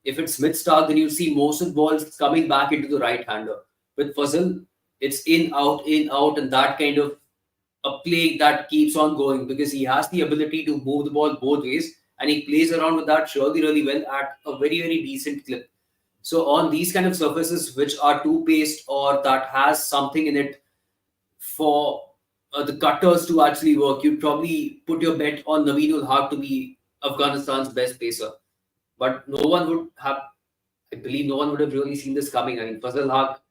If it's mid-start, then you see most of the balls coming back into the right-hander. With Fazal, it's in, out, and that kind of a play that keeps on going, because he has the ability to move the ball both ways, and he plays around with that really, really well at a very, very decent clip. So on these kind of surfaces which are too paced or that has something in it for the cutters to actually work, you'd probably put your bet on Naveen Haq to be Afghanistan's best pacer. But I believe no one would have really seen this coming. I mean, Fazal Haq,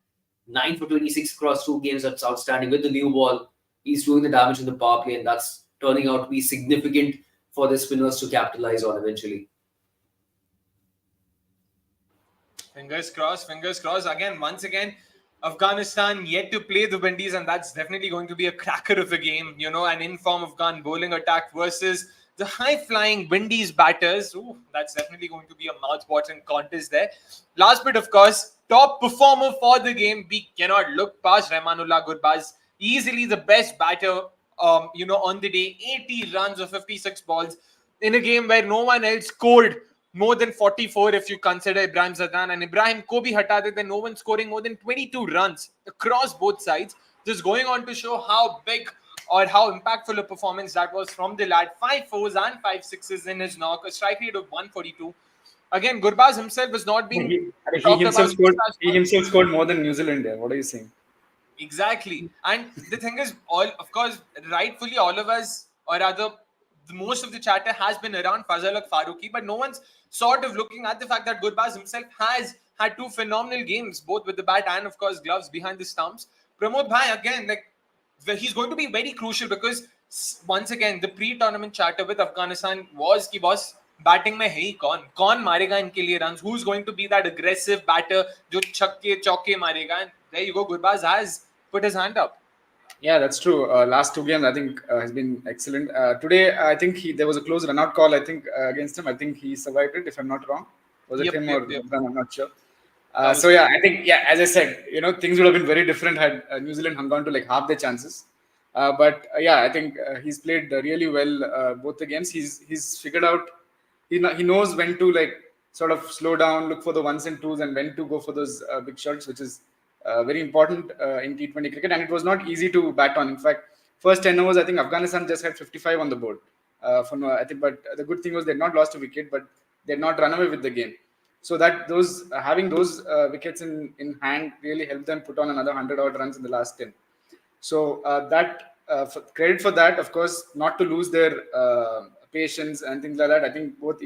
9 for 26 across 2 games, that's outstanding. With the new ball, he's doing the damage in the power play, and that's turning out to be significant for the spinners to capitalize on eventually. Fingers crossed, fingers crossed. Once again, Afghanistan yet to play the Windies, and that's definitely going to be a cracker of a game. An in-form Afghan bowling attack versus the high-flying Windies batters. Ooh, that's definitely going to be a mouth-watering contest there. Last bit, of course, top performer for the game. We cannot look past Rahmanullah Gurbaz. Easily the best batter, on the day. 80 runs of 56 balls in a game where no one else scored more than 44 if you consider Ibrahim Zadan and Ibrahim Ko bhi hata de, then no one scoring more than 22 runs across both sides. Just going on to show how big or how impactful a performance that was from the lad. 5 fours and 5 sixes in his knock, a strike rate of 142. Again, Gurbaz himself was not being he himself scored more than New Zealand there. What are you saying? Exactly. And the thing is, of course, rightfully all of us, or rather most of the chatter has been around Fazal Haq Farooqi, but no one's sort of looking at the fact that Gurbaz himself has had 2 phenomenal games, both with the bat and, of course, gloves behind the stumps. Pramod Bhai, again, he's going to be very crucial, because once again, the pre-tournament chatter with Afghanistan was ki boss, batting mein hai kaun marega inke liye runs, who's going to be that aggressive batter jo chakke chauke marega, and there you go, Gurbaz has put his hand up. Yeah, that's true. Last 2 games, I think, has been excellent. Today, I think there was a close run-out call, I think, against him. I think he survived it, if I'm not wrong. Was it him or Imran? I'm not sure. So yeah, I think, as I said, things would have been very different had New Zealand hung on to like half their chances. But I think he's played really well both the games. He's figured out, he knows when to sort of slow down, look for the ones and twos, and when to go for those big shots, which is very important in T20 cricket. And it was not easy to bat on. In fact, first 10 overs, I think Afghanistan just had 55 on the board. I think, but the good thing was they had not lost a wicket, but they had not run away with the game. So that having those wickets in hand really helped them put on another 100 odd runs in the last 10. So that credit for that, of course, not to lose their patience and things like that. I think both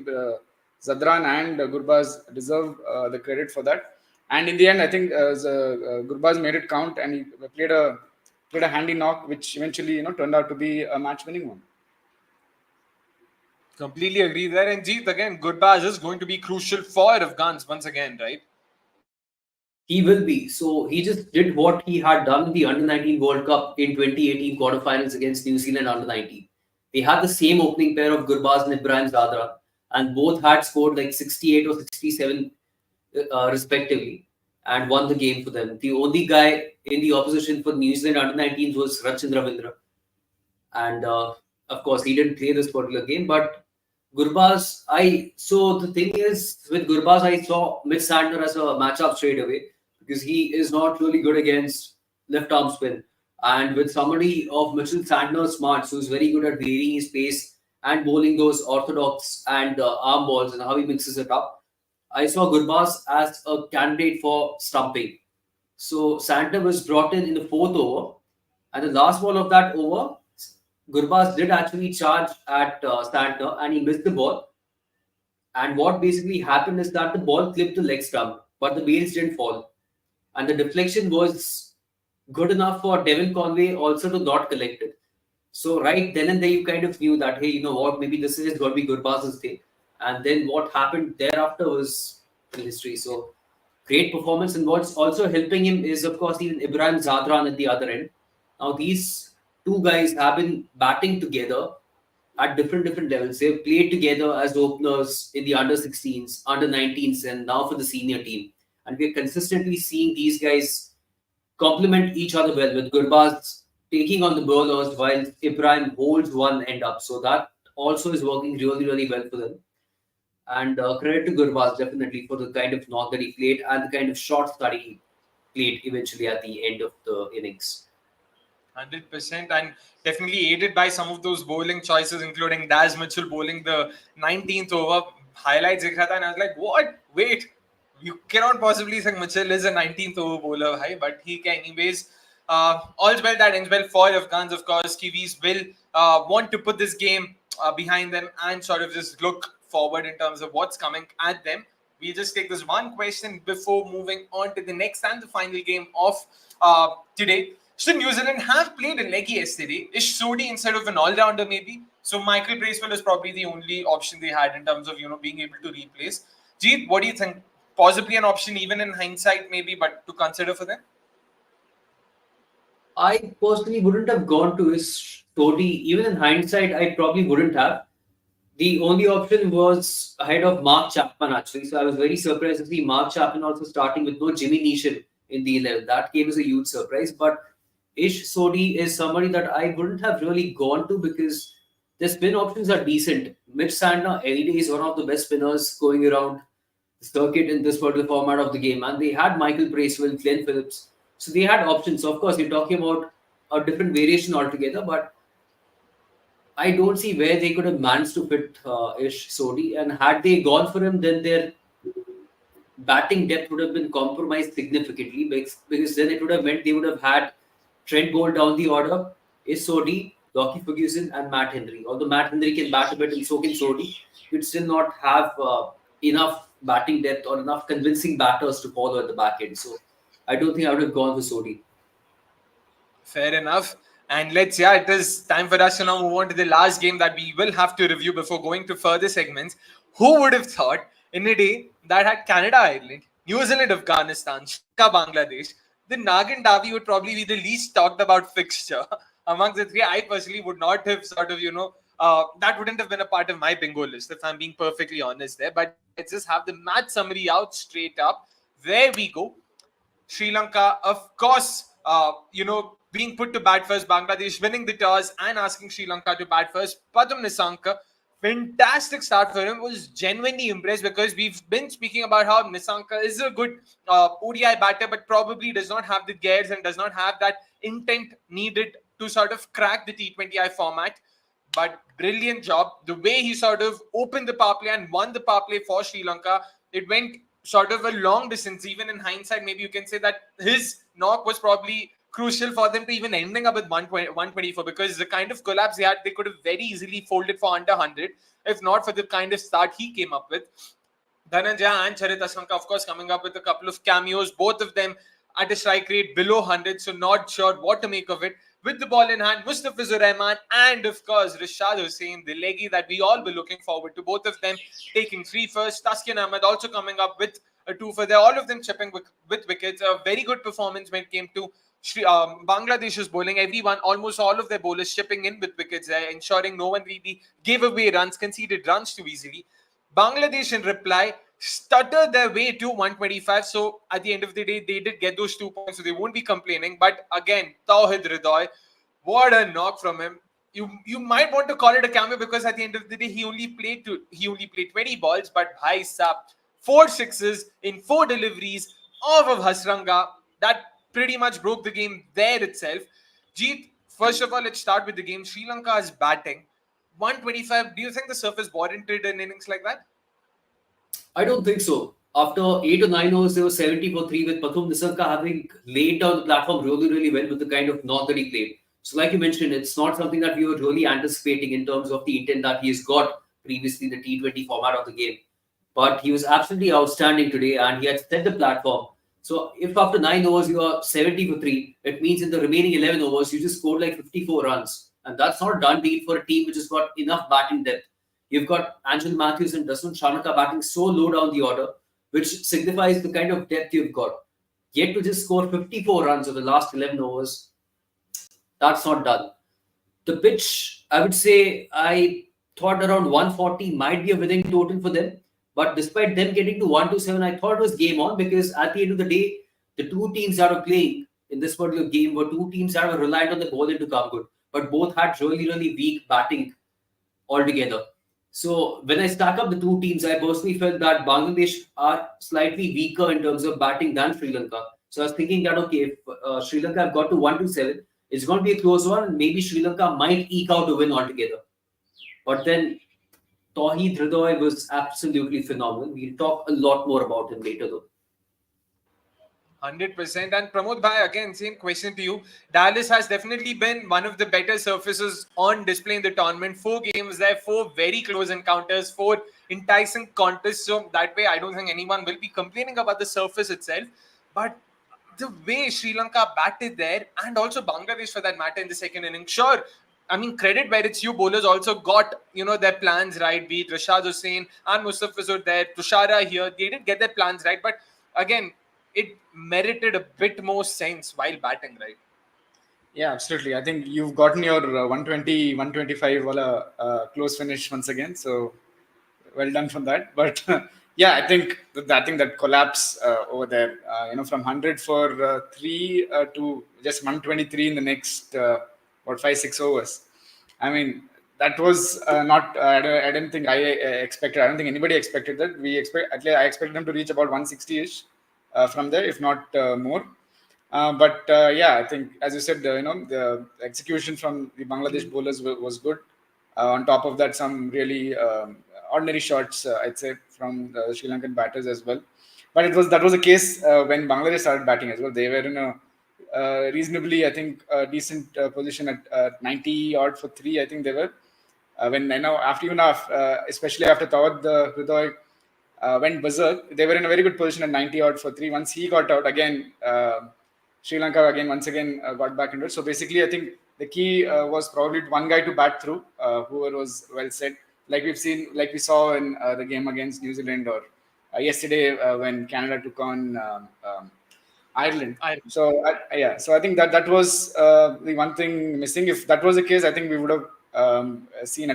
Zadran and Gurbaz deserve the credit for that. And in the end, I think Gurbaz made it count, and he played a handy knock, which eventually turned out to be a match-winning one. Completely agree there. And Jeet, again, Gurbaz is going to be crucial for Afghans once again, right? He will be. So he just did what he had done in the Under-19 World Cup in 2018 quarterfinals against New Zealand Under-19. They had the same opening pair of Gurbaz and Ibrahim Zadra, and both had scored like 68 or 67 respectively, and won the game for them. The only guy in the opposition for New Zealand Under-19s was Rachin Ravindra. And of course, he didn't play this particular game, but Gurbaz, so the thing is with Gurbaz, I saw Mitch Santner as a matchup straight away because he is not really good against left arm spin. And with somebody of Mitchell Santner's smarts, who's very good at varying his pace and bowling those orthodox and arm balls and how he mixes it up, I saw Gurbaz as a candidate for stumping. So Santner was brought in the fourth over, and the last ball of that over, Gurbaz did actually charge at Santner and he missed the ball. And what basically happened is that the ball clipped the leg stump, but the bails didn't fall. And the deflection was good enough for Devin Conway also to not collect it. So right then and there, you kind of knew that, hey, you know what, maybe this is going to be Gurbaz's day. And then what happened thereafter was history. So great performance. And what's also helping him is, of course, even Ibrahim Zadran at the other end. Now, these two guys have been batting together at different levels. They've played together as openers in the under-16s, under-19s, and now for the senior team. And we're consistently seeing these guys complement each other well, with Gurbaz taking on the bowlers while Ibrahim holds one end up. So that also is working really well for them. And credit to Gurbaz definitely for the kind of knock that he played and the kind of shots that he played eventually at the end of the innings. 100%, and definitely aided by some of those bowling choices, including Daz Mitchell bowling the 19th over. Highlights dekha tha, and I was like, what? Wait, you cannot possibly think Mitchell is a 19th over bowler, hai, but he can. Anyways, all's well that ends well for Afghans. Of course, Kiwis will want to put this game behind them and sort of just look forward in terms of what's coming at them. We'll just take this one question before moving on to the next and the final game of today. So New Zealand have played a leggy yesterday. Is Sodhi instead of an all-rounder maybe? So Michael Bracewell is probably the only option they had in terms of being able to replace. Jeet, what do you think? Possibly an option even in hindsight maybe, but to consider for them? I personally wouldn't have gone to his Sodhi. Even in hindsight, I probably wouldn't have. The only option was ahead of Mark Chapman actually. So I was very surprised to see Mark Chapman also starting with no Jimmy Neesham in the 11. That came as a huge surprise. But Ish Sodhi is somebody that I wouldn't have really gone to because the spin options are decent. Mitch Santner any day is one of the best spinners going around the circuit in this particular format of the game. And they had Michael Bracewell, Glenn Phillips. So they had options. So of course, you're talking about a different variation altogether. But I don't see where they could have managed to fit Ish Sodhi. And had they gone for him, then their batting depth would have been compromised significantly because then it would have meant they would have had Trent Bolt down the order, Ish Sodhi, Lockie Ferguson, and Matt Henry. Although Matt Henry can bat a bit and so can Sodhi, you'd still not have enough batting depth or enough convincing batters to follow at the back end. So I don't think I would have gone for Sodhi. Fair enough. And it is time for us to now move on to the last game that we will have to review before going to further segments. Who would have thought in a day that had Canada, Ireland, New Zealand, Afghanistan, Sri Lanka, Bangladesh, the Nagin Davi would probably be the least talked about fixture amongst the three. I personally would not have that wouldn't have been a part of my bingo list if I'm being perfectly honest there. But let's just have the match summary out straight up. There we go. Sri Lanka, of course, being put to bat first, Bangladesh winning the toss and asking Sri Lanka to bat first. Padam Nissanka, fantastic start for him. Was genuinely impressed because we've been speaking about how Nissanka is a good ODI batter, but probably does not have the gears and does not have that intent needed to sort of crack the T20I format. But brilliant job. The way he sort of opened the power play and won the power play for Sri Lanka, it went sort of a long distance. Even in hindsight, maybe you can say that his knock was probably crucial for them to even ending up with 124, because the kind of collapse they had, they could have very easily folded for under 100 if not for the kind of start he came up with. Dhananjaya and Charit Asanka, of course, coming up with a couple of cameos, both of them at a strike rate below 100, so not sure what to make of it. With the ball in hand, Mustafizur Rahman and, of course, Rishad Hossain, the leggy that we all were looking forward to. Both of them taking 3 first. Taskian Ahmed also coming up with a 2 for there. All of them chipping with wickets. A very good performance when it came to Bangladesh's bowling. Everyone, almost all of their bowlers chipping in with wickets there, ensuring no one really gave away runs, conceded runs too easily. Bangladesh, in reply, stuttered their way to 125. So at the end of the day, they did get those 2 points, so they won't be complaining. But again, Tawhid Ridoy, what a knock from him. You might want to call it a cameo, because at the end of the day, he only played 20 balls, but bhai sab, 4 sixes in 4 deliveries off of Hasranga. That pretty much broke the game there itself. Jeet, first of all, let's start with the game. Sri Lanka is batting 125. Do you think the surface warranted an innings like that? I don't think so. After 8 or 9 overs, they were 70 for 3 with Pathum Nisarka having laid down the platform really, really well with the kind of knock that he played. So, like you mentioned, it's not something that we were really anticipating in terms of the intent that he has got previously in the T20 format of the game. But he was absolutely outstanding today and he had set the platform. So, if after 9 overs you are 70 for 3, it means in the remaining 11 overs you just scored like 54 runs. And that's not a done deal for a team which has got enough batting depth. You've got Angel Matthews and Dasun Shanaka batting so low down the order, which signifies the kind of depth you've got. Yet to just score 54 runs over the last 11 overs, that's not done. The pitch, I would say, I thought around 140 might be a winning total for them. But despite them getting to 127, I thought it was game on, because at the end of the day, the two teams that were playing in this particular game were two teams that were reliant on the bowling to come good. But both had really, really weak batting altogether. So when I stack up the two teams, I personally felt that Bangladesh are slightly weaker in terms of batting than Sri Lanka. So I was thinking that, okay, if Sri Lanka have got to 127, it's going to be a close one, and maybe Sri Lanka might eke out a win altogether. But then Tawhid Hridoy was absolutely phenomenal. We'll talk a lot more about him later though. 100%. And Pramod Bhai, again, same question to you. Dallas has definitely been one of the better surfaces on display in the tournament. 4 games there, 4 very close encounters, 4 enticing contests. So that way, I don't think anyone will be complaining about the surface itself. But the way Sri Lanka batted there, and also Bangladesh for that matter in the second inning, sure, I mean, credit where it's you. Bowlers also got, their plans right. Be it Rishad Hossain and Mustafizur there, Tushara here. They did get their plans right. But again, it merited a bit more sense while batting, right? Yeah, absolutely. I think you've gotten your 120, 125 wala close finish once again. So well done from that. But yeah, I think that collapse over there, from 100 for 3 to just 123 in the next 5-6 overs. I mean, that was not. I didn't think I expected. I don't think anybody expected that. I expected them to reach about 160ish from there, if not more. But yeah, I think, as you said, the execution from the Bangladesh bowlers was good. On top of that, some really ordinary shots, I'd say, from the Sri Lankan batters as well. But that was the case when Bangladesh started batting as well. They were in a reasonably, I think, decent position at 90 odd for 3. I think they were especially after Tawad Hridoy went berserk, they were in a very good position at 90 odd for 3. Once he got out, again, Sri Lanka once again got back into it. So basically, I think the key was probably one guy to bat through, whoever was well set, like we saw in the game against New Zealand, or yesterday when Canada took on Ireland. So I think that was the one thing missing. If that was the case, I think we would have seen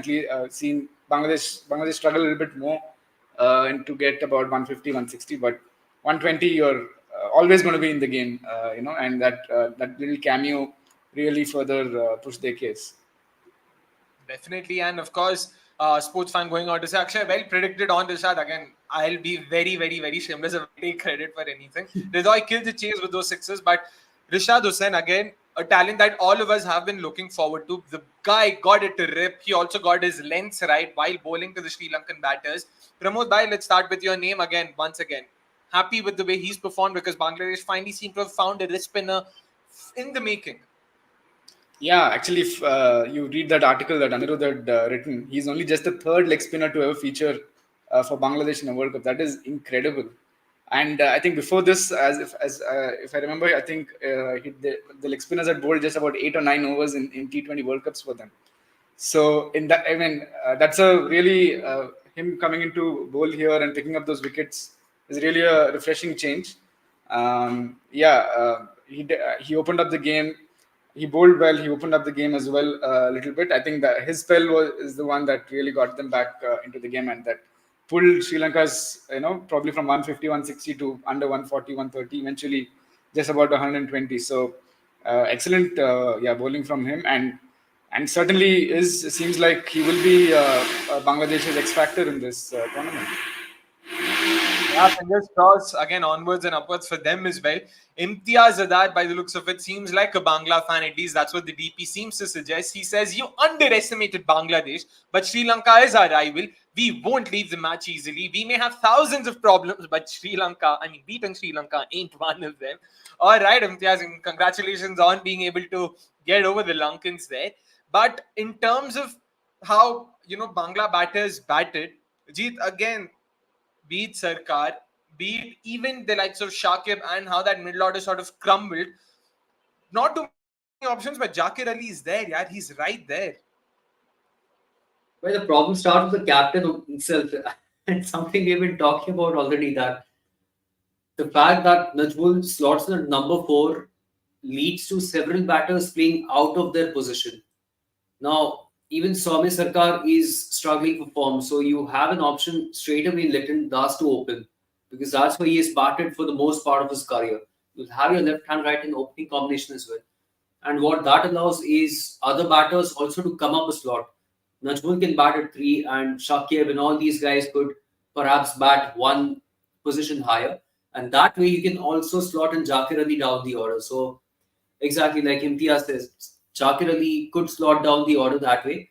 Bangladesh struggle a little bit more and to get about 150, 160, but 120, you're always going to be in the game, and that little cameo really further pushed their case. Definitely, and of course, sports fan going on to say, Akshay, well predicted on Rishad. Again, I'll be very, very, very shameless if I take credit for anything. Ridoy killed the chase with those sixes, but Rishad Hossain, again, a talent that all of us have been looking forward to. The guy got it to rip. He also got his lengths right while bowling to the Sri Lankan batters. Pramod Bhai, let's start with your name again, once again. Happy with the way he's performed, because Bangladesh finally seemed to have found a wrist spinner in the making. Yeah, actually, if you read that article that Anirudh had written, he's only just the third leg spinner to ever feature for Bangladesh in a World Cup. That is incredible. And I think before this, if I remember, I think the leg spinners had bowled just about 8 or 9 overs in T20 World Cups for them. So in that, I mean, that's a really him coming into bowl here and picking up those wickets is really a refreshing change. He opened up the game. He bowled well. He opened up the game as well a little bit. I think that his spell is the one that really got them back into the game and that pulled Sri Lanka's, probably from 150, 160 to under 140, 130, eventually just about 120. So excellent, bowling from him and certainly seems like he will be Bangladesh's X factor in this tournament. Yeah, fingers crossed. Again, onwards and upwards for them as well. Imtiaz Azad, by the looks of it, seems like a Bangla fan. At least that's what the DP seems to suggest. He says, you underestimated Bangladesh, but Sri Lanka is our rival. We won't leave the match easily. We may have thousands of problems, but beating Sri Lanka ain't one of them. All right, Imtiaz, and congratulations on being able to get over the Lankans there. But in terms of how, Bangla batters batted, Jeet, again, be it Sarkar, be it even the likes of Shakib and how that middle order sort of crumbled. Not too many options, but Jakir Ali is there, yeah. He's right there. Well, the problem starts with the captain himself. And something we've been talking about already, that the fact that Najmul slots in at number 4 leads to several batters playing out of their position. Now, even Soumya Sarkar is struggling for form, so you have an option straight away in Litton Das to open, because that's where he has batted for the most part of his career. You'll have your left hand right in opening combination as well. And what that allows is other batters also to come up a slot. Najmul can bat at 3, and Shakib and all these guys could perhaps bat one position higher. And that way you can also slot in Jakir Ali down the order. So, exactly like Imtiaz says, Jakir Ali could slot down the order that way,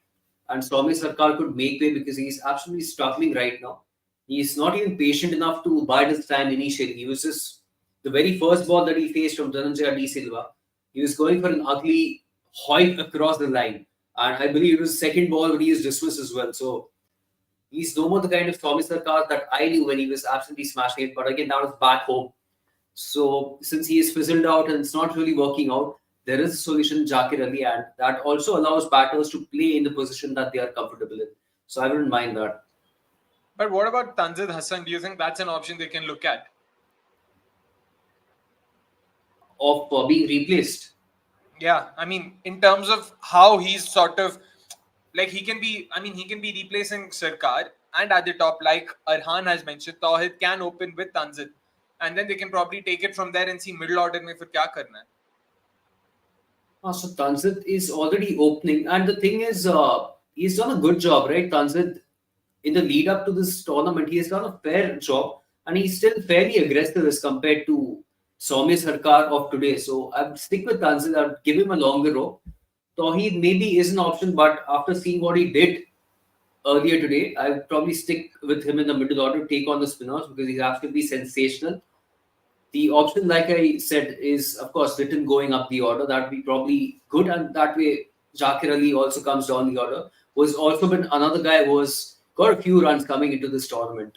and Soumya Sarkar could make way because he's absolutely struggling right now. He's not even patient enough to bide his time initially. He was just the very first ball that he faced from Dhananjaya D. Silva. He was going for an ugly hoik across the line, and I believe it was the second ball when he was dismissed as well. So he's no more the kind of Soumya Sarkar that I knew when he was absolutely smashing it. But again, that was back home. So since he is fizzled out and it's not really working out, there is a solution, Jakir Ali, and that also allows batters to play in the position that they are comfortable in. So I wouldn't mind that. But what about Tanzid Hassan? Do you think that's an option they can look at? Of being replaced. Yeah, in terms of how he's sort of like he can be replacing Sarkar, and at the top, like Arhan has mentioned, Tawhid can open with Tanzid, and then they can probably take it from there and see middle order mein fir kya karna hai. So Tanzid is already opening, and the thing is, he's done a good job, right? Tanzid, in the lead up to this tournament, he has done a fair job, and he's still fairly aggressive as compared to Soumya Sarkar of today. So I'd stick with Tanzid. I'd give him a longer rope. Tawheed maybe is an option, but after seeing what he did earlier today, I would probably stick with him in the middle order to take on the spinners because he's absolutely sensational. The option, like I said, is of course Litton going up the order. That would be probably good, and that way Jakir Ali also comes down the order. Who's also been another guy who has got a few runs coming into this tournament.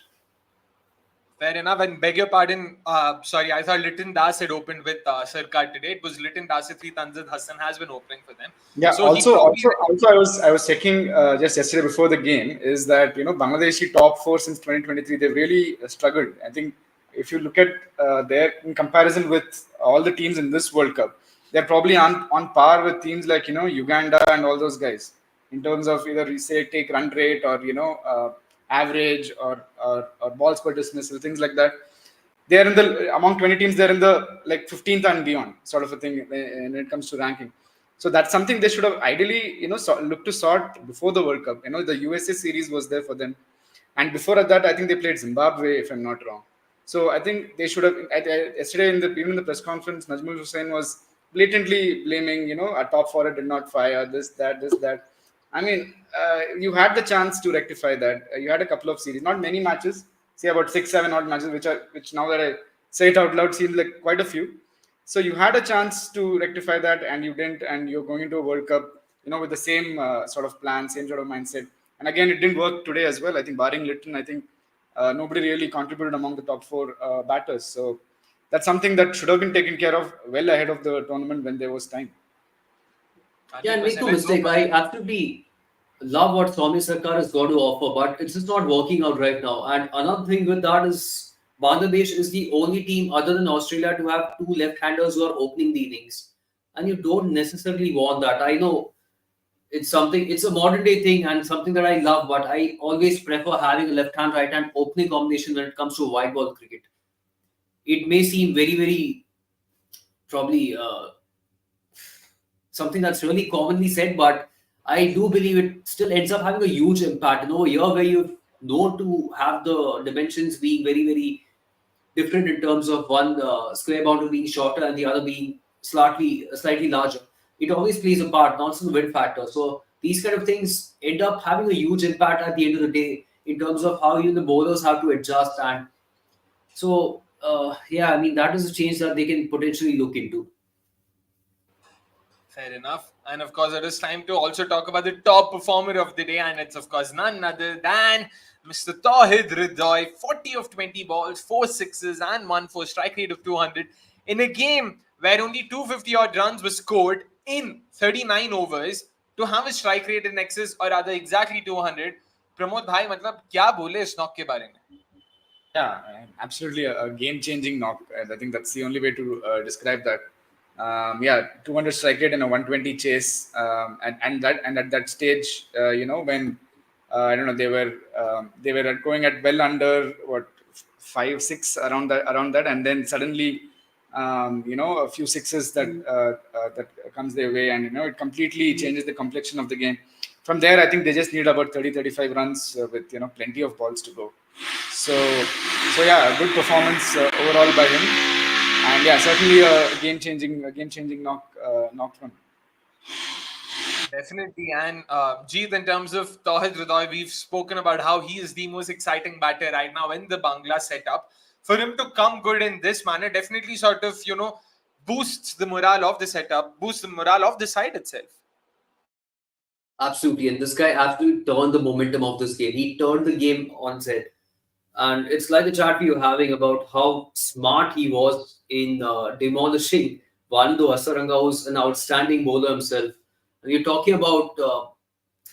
Fair enough. And beg your pardon, sorry, I thought Litton Das had opened with Sarkar today. It was Litton Das 3. Tanzid Hassan has been opening for them. Yeah. So also, I was checking just yesterday before the game is that Bangladeshi top 4 since 2023 they've really struggled. I think if you look at their in comparison with all the teams in this World Cup, they're probably on par with teams like Uganda and all those guys in terms of either say take run rate or average or balls per dismissal, things like that. They're in the among 20 teams, they're in the like 15th and beyond sort of a thing when it comes to ranking. So that's something they should have ideally look to sort before the World Cup. The USA series was there for them, and before that I think they played Zimbabwe if I'm not wrong. So I think they should have. Yesterday even in the press conference, Najmul Hussain was blatantly blaming a top 4 did not fire this that. I mean, you had the chance to rectify that. You had a couple of series, not many matches. Say about 6-7 odd matches, which now that I say it out loud seems like quite a few. So you had a chance to rectify that, and you didn't, and you're going into a World Cup, with the same sort of plan, same sort of mindset. And again, it didn't work today as well. I think barring Litton, I think nobody really contributed among the top four batters. So that's something that should have been taken care of well ahead of the tournament when there was time. Yeah, and make 100%. no mistake, I absolutely love what Swami Sarkar has got to offer, but it's just not working out right now. And another thing with that is Bangladesh is the only team other than Australia to have two left-handers who are opening the innings. And you don't necessarily want that. I know it's a modern day thing and something that I love, but I always prefer having a left hand, right hand opening combination when it comes to white ball cricket. It may seem very, very probably something that's really commonly said, but I do believe it still ends up having a huge impact. A year where you know to have the dimensions being very, very different in terms of one square boundary being shorter and the other being slightly larger. It always plays a part, not just the wind factor. So these kind of things end up having a huge impact at the end of the day in terms of how even the bowlers have to adjust. And so, yeah, I mean that is a change that they can potentially look into. Fair enough. And of course, it is time to also talk about the top performer of the day, and it's of course none other than Mr. Tawhid Ridoy. 40 of 20 balls, 4 sixes, and 1 for strike rate of 200 in a game where only 250 odd runs were scored in 39 overs to have a strike rate in excess or rather exactly 200. Pramod भाई मतलब क्या बोले इस knock के बारे में? Yeah, absolutely a game-changing knock. And I think that's the only way to describe that. Yeah, 200 strike rate and a 120 chase, and at that stage, when I don't know, they were going at well under what 5-6 around that, and then suddenly, a few sixes that comes their way, and it completely changes the complexion of the game. From there, I think they just need about 30-35 runs with plenty of balls to go. So yeah, good performance overall by him, and yeah, certainly a game changing knock from him. Definitely. And Jeet, in terms of Tawhid Ridoy, we've spoken about how he is the most exciting batter right now in the Bangla setup. For him to come good in this manner definitely sort of, boosts the morale of the setup, boosts the morale of the side itself. Absolutely, and this guy absolutely turned the momentum of this game. He turned the game on set. And it's like the chat we were having about how smart he was in demolishing Vandu Hasaranga, who's an outstanding bowler himself. And you're talking about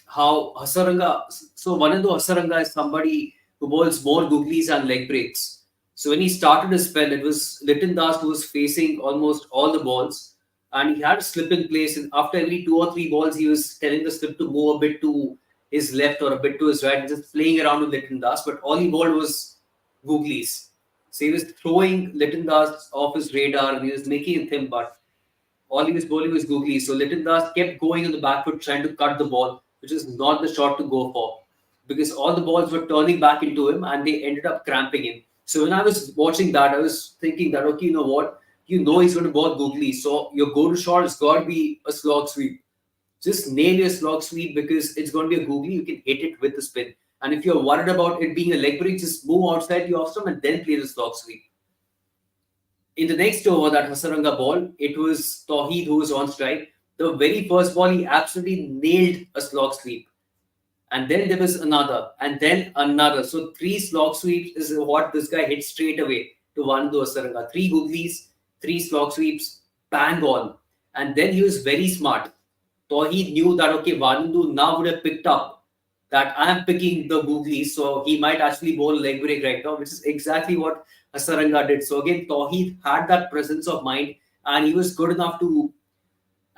how Hasaranga, so Vandu Hasaranga is somebody who bowls more googlies and leg breaks. So when he started his spell, it was Liton Das who was facing almost all the balls. And he had a slip in place. And after every 2 or 3 balls, he was telling the slip to move a bit to his left or a bit to his right, just playing around with Liton Das. But all he bowled was googlies. So he was throwing Liton Das off his radar and he was making it thin, but all he was bowling was googlies. So Liton Das kept going on the back foot trying to cut the ball, which is not the shot to go for because all the balls were turning back into him and they ended up cramping him. So when I was watching that, I was thinking that, okay, you know what? You know he's going to bowl googly. So your go-to shot has got to be a slog sweep. Just nail your slog sweep because it's going to be a googly. You can hit it with the spin. And if you're worried about it being a leg break, just move outside the off stump and then play the slog sweep. In the next over, that Hasaranga ball, it was Tawheed who was on strike. The very first ball, he absolutely nailed a slog sweep. And then there was another, and then another. So 3 slog sweeps is what this guy hit straight away to Vandu Hasaranga. 3 googlies, 3 slog sweeps, bang on. And then he was very smart. Tawheed knew that, okay, Vandu now would have picked up that I am picking the googlies, so he might actually bowl leg break right now, which is exactly what Hasaranga did. So again, Tawheed had that presence of mind and he was good enough to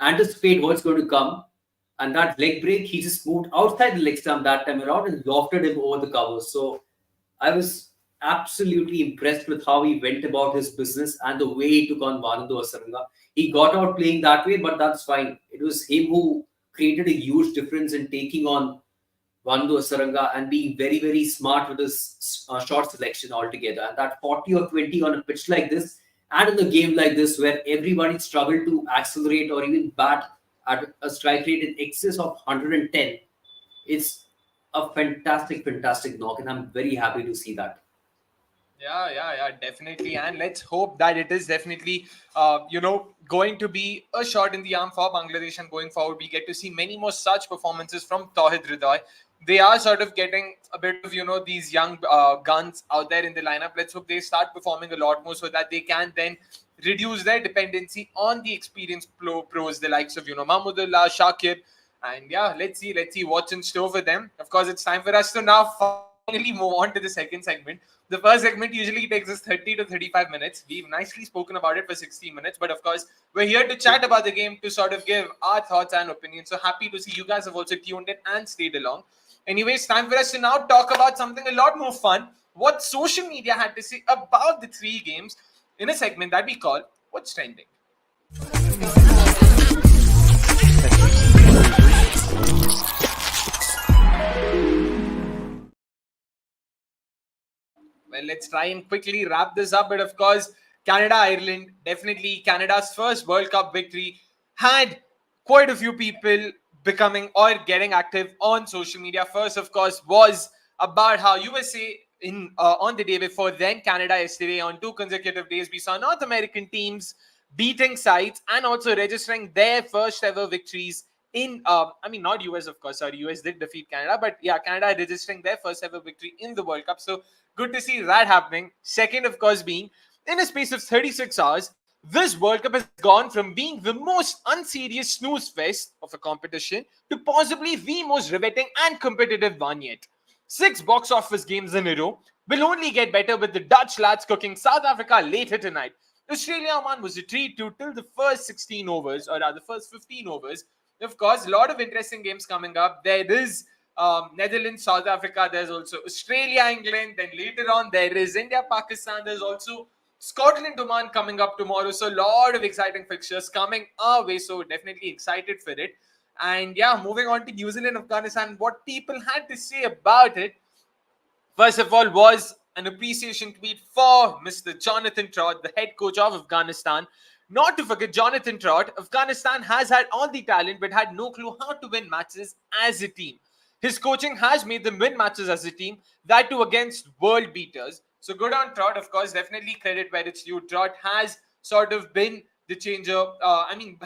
anticipate what's going to come. And that leg break, he just moved outside the leg stump that time around and lofted him over the covers. So I was absolutely impressed with how he went about his business and the way he took on Vandu Hasaranga. He got out playing that way, but that's fine. It was him who created a huge difference in taking on Vandu Hasaranga and being very, very smart with his shot selection altogether. And that 40 or 20 on a pitch like this and in a game like this where everybody struggled to accelerate or even bat at a strike rate in excess of 110, it's a fantastic, fantastic knock. And I'm very happy to see that. Yeah, definitely. And let's hope that it is definitely, going to be a shot in the arm for Bangladesh. And going forward, we get to see many more such performances from Tauhid Hridoy. They are sort of getting a bit of, these young guns out there in the lineup. Let's hope they start performing a lot more so that they can then reduce their dependency on the experienced pros, the likes of, Mahmudullah, Shakib. And yeah, let's see what's in store for them. Of course, it's time for us to now finally move on to the second segment. The first segment usually takes us 30 to 35 minutes. We've nicely spoken about it for 60 minutes, but of course, we're here to chat about the game, to sort of give our thoughts and opinions. So happy to see you guys have also tuned in and stayed along. Anyways, time for us to now talk about something a lot more fun, what social media had to say about the three games in a segment that we call What's Trending. Well, let's try and quickly wrap this up. But of course, Canada, Ireland, definitely Canada's first World Cup victory had quite a few people becoming or getting active on social media. First, of course, was about how USA on the day before, then Canada yesterday, on two consecutive days, we saw North American teams beating sides and also registering their first ever victories in not US, of course. Sorry, US did defeat Canada, but yeah, Canada registering their first ever victory in the World Cup. So good to see that happening. Second, of course, being in a space of 36 hours, this World Cup has gone from being the most unserious snooze fest of a competition to possibly the most riveting and competitive one yet. Six box office games in a row will only get better with the Dutch lads cooking South Africa later tonight. Australia Oman was a treat to till the first 16 overs, or rather, first 15 overs. Of course, a lot of interesting games coming up. There is Netherlands, South Africa. There's also Australia, England. Then later on, there is India, Pakistan. There's also Scotland, Oman coming up tomorrow. So a lot of exciting fixtures coming our way. So definitely excited for it. And yeah, moving on to New Zealand, Afghanistan. What people had to say about it, first of all, was an appreciation tweet for Mr. Jonathan Trott, the head coach of Afghanistan. Not to forget Jonathan Trott, Afghanistan has had all the talent but had no clue how to win matches as a team. His coaching has made them win matches as a team, that too against world beaters. So good on Trott, of course, definitely credit where it's due. Trott has sort of been the changer,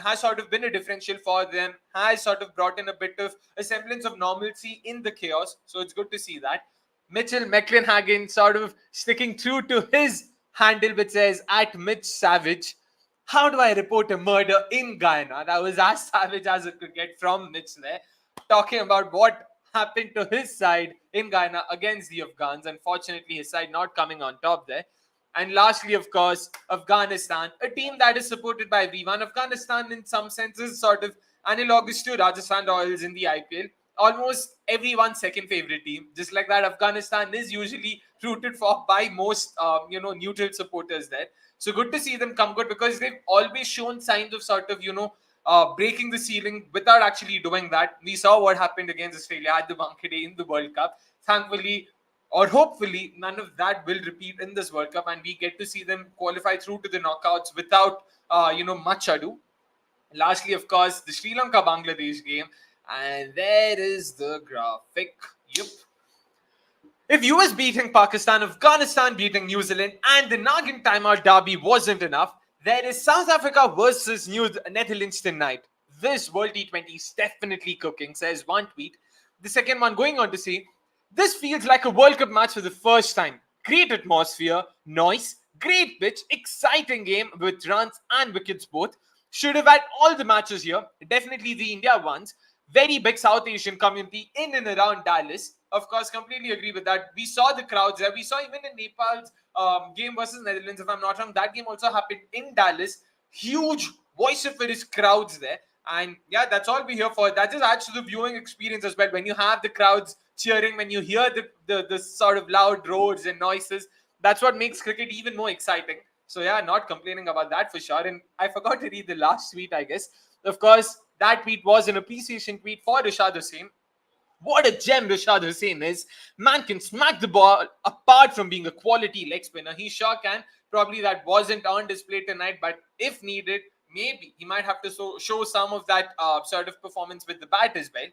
has sort of been a differential for them, has sort of brought in a bit of a semblance of normalcy in the chaos. So it's good to see that. Mitchell McClenhagen sort of sticking true to his handle, which says at Mitch Savage. How do I report a murder in Guyana? That was as savage as it could get from Mitch there, talking about what happened to his side in Guyana against the Afghans. Unfortunately, his side not coming on top there. And lastly, of course, Afghanistan, a team that is supported by everyone. Afghanistan, in some senses, sort of analogous to Rajasthan Royals in the IPL. Almost everyone's second favorite team. Just like that, Afghanistan is usually rooted for by most, neutral supporters there. So good to see them come good because they've always shown signs of sort of, breaking the ceiling without actually doing that. We saw what happened against Australia at the Wankhede in the World Cup. Thankfully, or hopefully, none of that will repeat in this World Cup, and we get to see them qualify through to the knockouts without, much ado. Lastly, of course, the Sri Lanka Bangladesh game, and there is the graphic. Yep. If US beating Pakistan, Afghanistan beating New Zealand, and the Nagin timeout derby wasn't enough, there is South Africa versus Netherlands tonight. This World T20 is definitely cooking, says one tweet. The second one going on to say, this feels like a World Cup match for the first time. Great atmosphere, noise, great pitch, exciting game with runs and wickets both. Should have had all the matches here, definitely the India ones. Very big South Asian community in and around Dallas. Of course, completely agree with that. We saw the crowds there. We saw even in Nepal's game versus Netherlands, if I'm not wrong, that game also happened in Dallas. Huge vociferous crowds there. And yeah, that's all we're here for. That just adds to the viewing experience as well. When you have the crowds cheering, when you hear the sort of loud roars and noises, that's what makes cricket even more exciting. So yeah, not complaining about that for sure. And I forgot to read the last tweet, I guess. Of course, that tweet was an appreciation tweet for Rishad Hossain. What a gem Rishad Hossain is. Man can smack the ball apart from being a quality leg spinner. He sure can. Probably that wasn't on display tonight, but if needed, maybe he might have to show some of that sort of performance with the bat as well.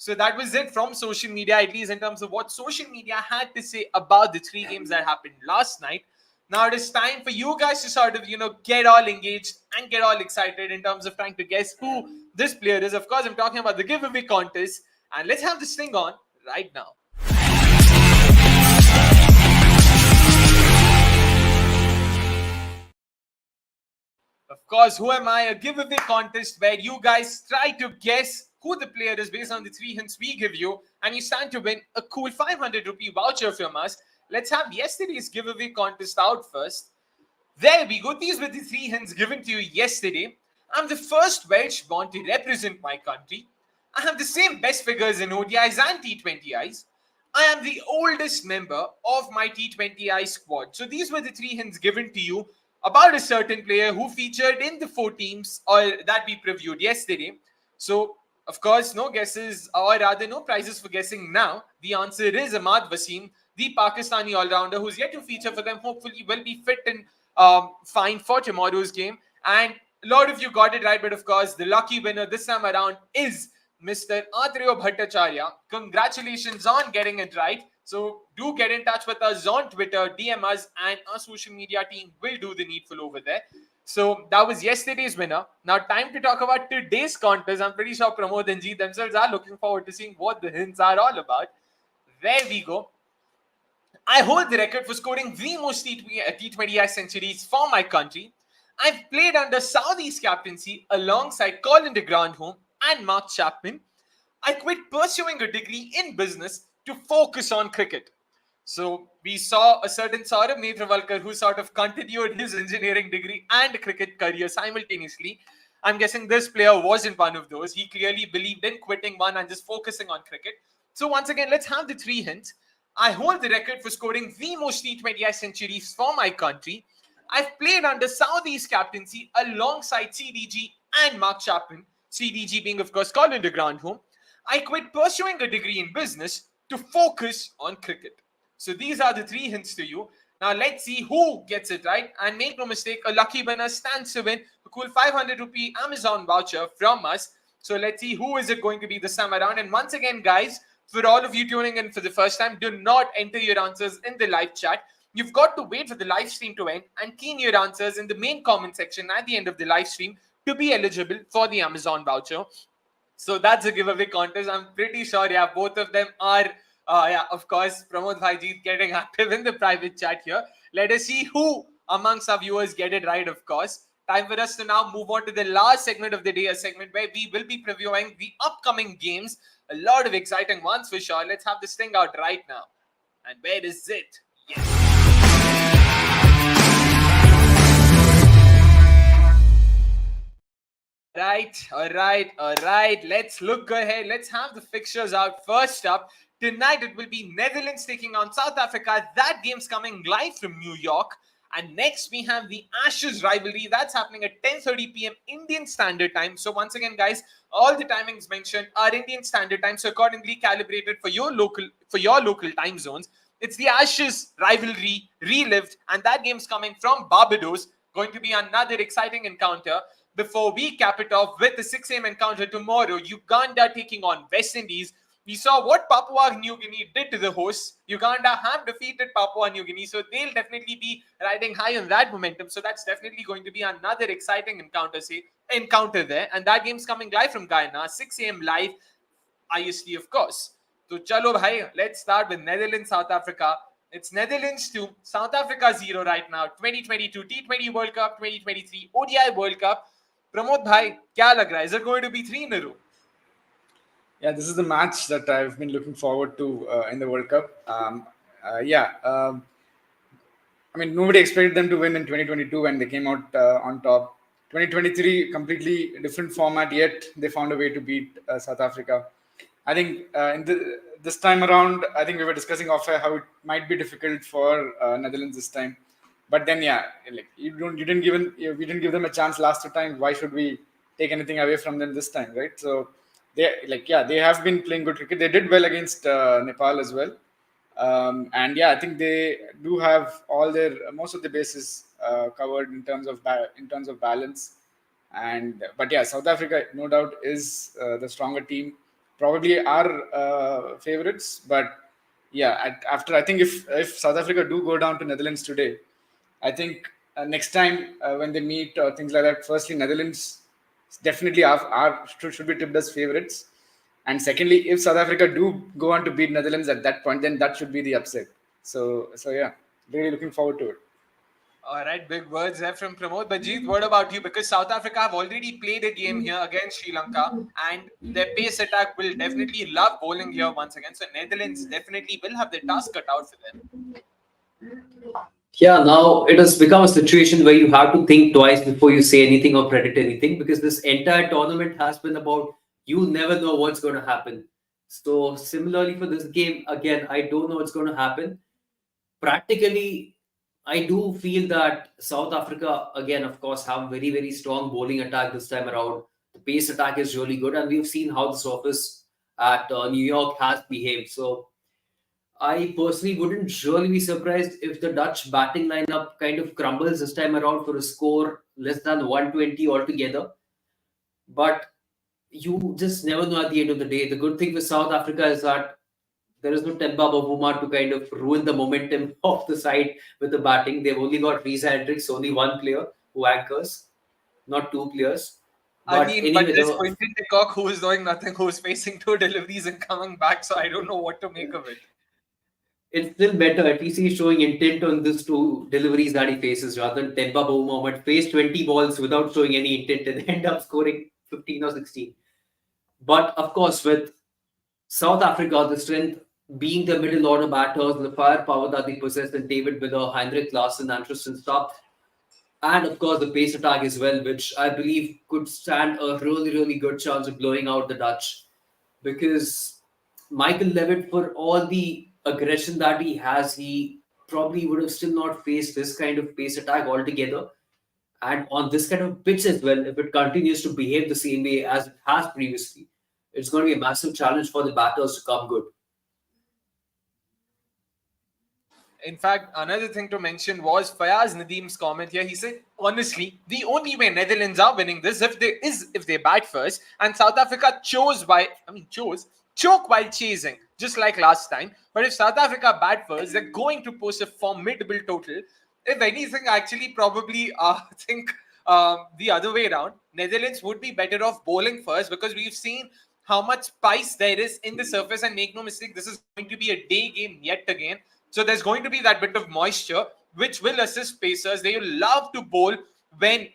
So that was it from social media, at least in terms of what social media had to say about the three games that happened last night. Now it is time for you guys to sort of, get all engaged and get all excited in terms of trying to guess who this player is. Of course, I'm talking about the giveaway contest. And let's have this thing on right now. Of course, who am I? A giveaway contest where you guys try to guess who the player is based on the three hints we give you, and you stand to win a cool 500 rupee voucher from us. Let's have yesterday's giveaway contest out first. There we go. These were the three hints given to you yesterday. I'm the first Welsh born to represent my country. I have the same best figures in ODIs and T20Is. I am the oldest member of my T20I squad. So these were the three hints given to you about a certain player who featured in the four teams or that we previewed yesterday. So, of course, no guesses, or rather, no prizes for guessing now. The answer is Ahmad Wasim, the Pakistani all-rounder who's yet to feature for them. Hopefully, will be fit and fine for tomorrow's game. And a lot of you got it right, but of course, the lucky winner this time around is Mr. Atreyo Bhattacharya. Congratulations on getting it right. So do get in touch with us on Twitter, DM us, and our social media team will do the needful over there. So that was yesterday's winner. Now time to talk about today's contest. I'm pretty sure Pramod and Jeet themselves are looking forward to seeing what the hints are all about. There we go. I hold the record for scoring the most T20I centuries for my country. I've played under Saudi's captaincy alongside Colin de Grandhomme and Mark Chapman. I quit pursuing a degree in business to focus on cricket. So we saw a certain Saurabh Netravalkar who sort of continued his engineering degree and cricket career simultaneously. I'm guessing this player wasn't one of those. He clearly believed in quitting one and just focusing on cricket. So once again, let's have the three hints. I hold the record for scoring the most T20I centuries for my country. I've played under Saudi's captaincy alongside CDG and Mark Chapman, CDG being, of course, Colin de Grandhomme. I quit pursuing a degree in business to focus on cricket. So these are the three hints to you. Now let's see who gets it right. And make no mistake, a lucky winner stands to win a cool 500 rupee Amazon voucher from us. So let's see who is it going to be this time around. And once again, guys, for all of you tuning in for the first time, do not enter your answers in the live chat. You've got to wait for the live stream to end and key in your answers in the main comment section at the end of the live stream to be eligible for the Amazon voucher. So that's a giveaway contest. I'm pretty sure, yeah, both of them are, of course, Pramod Bhaiji getting active in the private chat here. Let us see who amongst our viewers get it right, of course. Time for us to now move on to the last segment of the day, a segment where we will be previewing the upcoming games. A lot of exciting ones for sure. Let's have this thing out right now. And where is it? Yes. All right. Let's look ahead. Let's have the fixtures out. First up, tonight it will be Netherlands taking on South Africa. That game's coming live from New York. And next we have the Ashes rivalry. That's happening at 10:30 p.m. Indian Standard Time. So once again, guys, all the timings mentioned are Indian Standard Time. So accordingly calibrated for your local time zones. It's the Ashes rivalry relived, and that game's coming from Barbados. Going to be another exciting encounter. Before we cap it off with the 6 a.m. encounter tomorrow, Uganda taking on West Indies. We saw what Papua New Guinea did to the hosts. Uganda have defeated Papua New Guinea, so they'll definitely be riding high on that momentum. So that's definitely going to be another exciting encounter there. And that game's coming live from Guyana, 6 a.m. live, IST, of course. So chalo bhai, let's start with Netherlands, South Africa. It's Netherlands 2, South Africa 0 right now. 2022 T20 World Cup, 2023 ODI World Cup. Pramod bhai, kya lag raha hai? Is it going to be 3 in a row? Yeah, this is the match that I've been looking forward to in the World Cup. I mean, nobody expected them to win in 2022 when they came out on top. 2023, completely different format, yet they found a way to beat South Africa. I think this time around, I think we were discussing off air how it might be difficult for Netherlands this time. But then, yeah, like we didn't give them a chance last time. Why should we take anything away from them this time, right? So they have been playing good cricket. They did well against Nepal as well. I think they do have most of the bases covered in terms of balance. But yeah, South Africa, no doubt, is the stronger team. probably our favorites. But yeah, after I think if South Africa do go down to Netherlands today, I think next time when they meet or things like that, firstly Netherlands definitely should be tipped as favorites, and secondly, if South Africa do go on to beat Netherlands at that point, then that should be the upset. So yeah, really looking forward to it. All right, big words there from Pramod. But Jeet, what about you? Because South Africa have already played a game here against Sri Lanka, and their pace attack will definitely love bowling here once again. So Netherlands definitely will have the task cut out for them. Yeah, now it has become a situation where you have to think twice before you say anything or predict anything, because this entire tournament has been about you never know what's going to happen. So, similarly for this game, again, I don't know what's going to happen. Practically, I do feel that South Africa, again, of course, have very, very strong bowling attack this time around. The pace attack is really good, and we've seen how the surface at New York has behaved. So, I personally wouldn't really be surprised if the Dutch batting lineup kind of crumbles this time around for a score less than 120 altogether. But you just never know at the end of the day. The good thing with South Africa is that there is no Temba Bavuma to kind of ruin the momentum of the side with the batting. They've only got Risa Hendricks, only one player who anchors, not two players. I But mean, but anyway, there's the Quinton de Kock who is doing nothing, who is facing two deliveries and coming back. So I don't know what to make of it. it's still better. At least he's showing intent on these two deliveries that he faces rather than Temba Mohammed face 20 balls without showing any intent and end up scoring 15 or 16. But of course, with South Africa, the strength being the middle order batters, the firepower that they possess in David Miller, Heinrich Larsson, and Tristan Stubbs, and of course the pace attack as well, which I believe could stand a really, really good chance of blowing out the Dutch. Because Michael Levitt, for all the aggression that he has, he probably would have still not faced this kind of pace attack altogether. And on this kind of pitch as well, if it continues to behave the same way as it has previously, it's going to be a massive challenge for the batters to come good. In fact, another thing to mention was Fayaz Nadim's comment here. He said, honestly, the only way Netherlands are winning this if they bat first, and South Africa chose choke while chasing, just like last time. But if South Africa bat first, they're going to post a formidable total. If anything, actually, probably think the other way around. Netherlands would be better off bowling first, because we've seen how much spice there is in the surface. And make no mistake, this is going to be a day game yet again. So there's going to be that bit of moisture, which will assist pacers. They will love to bowl when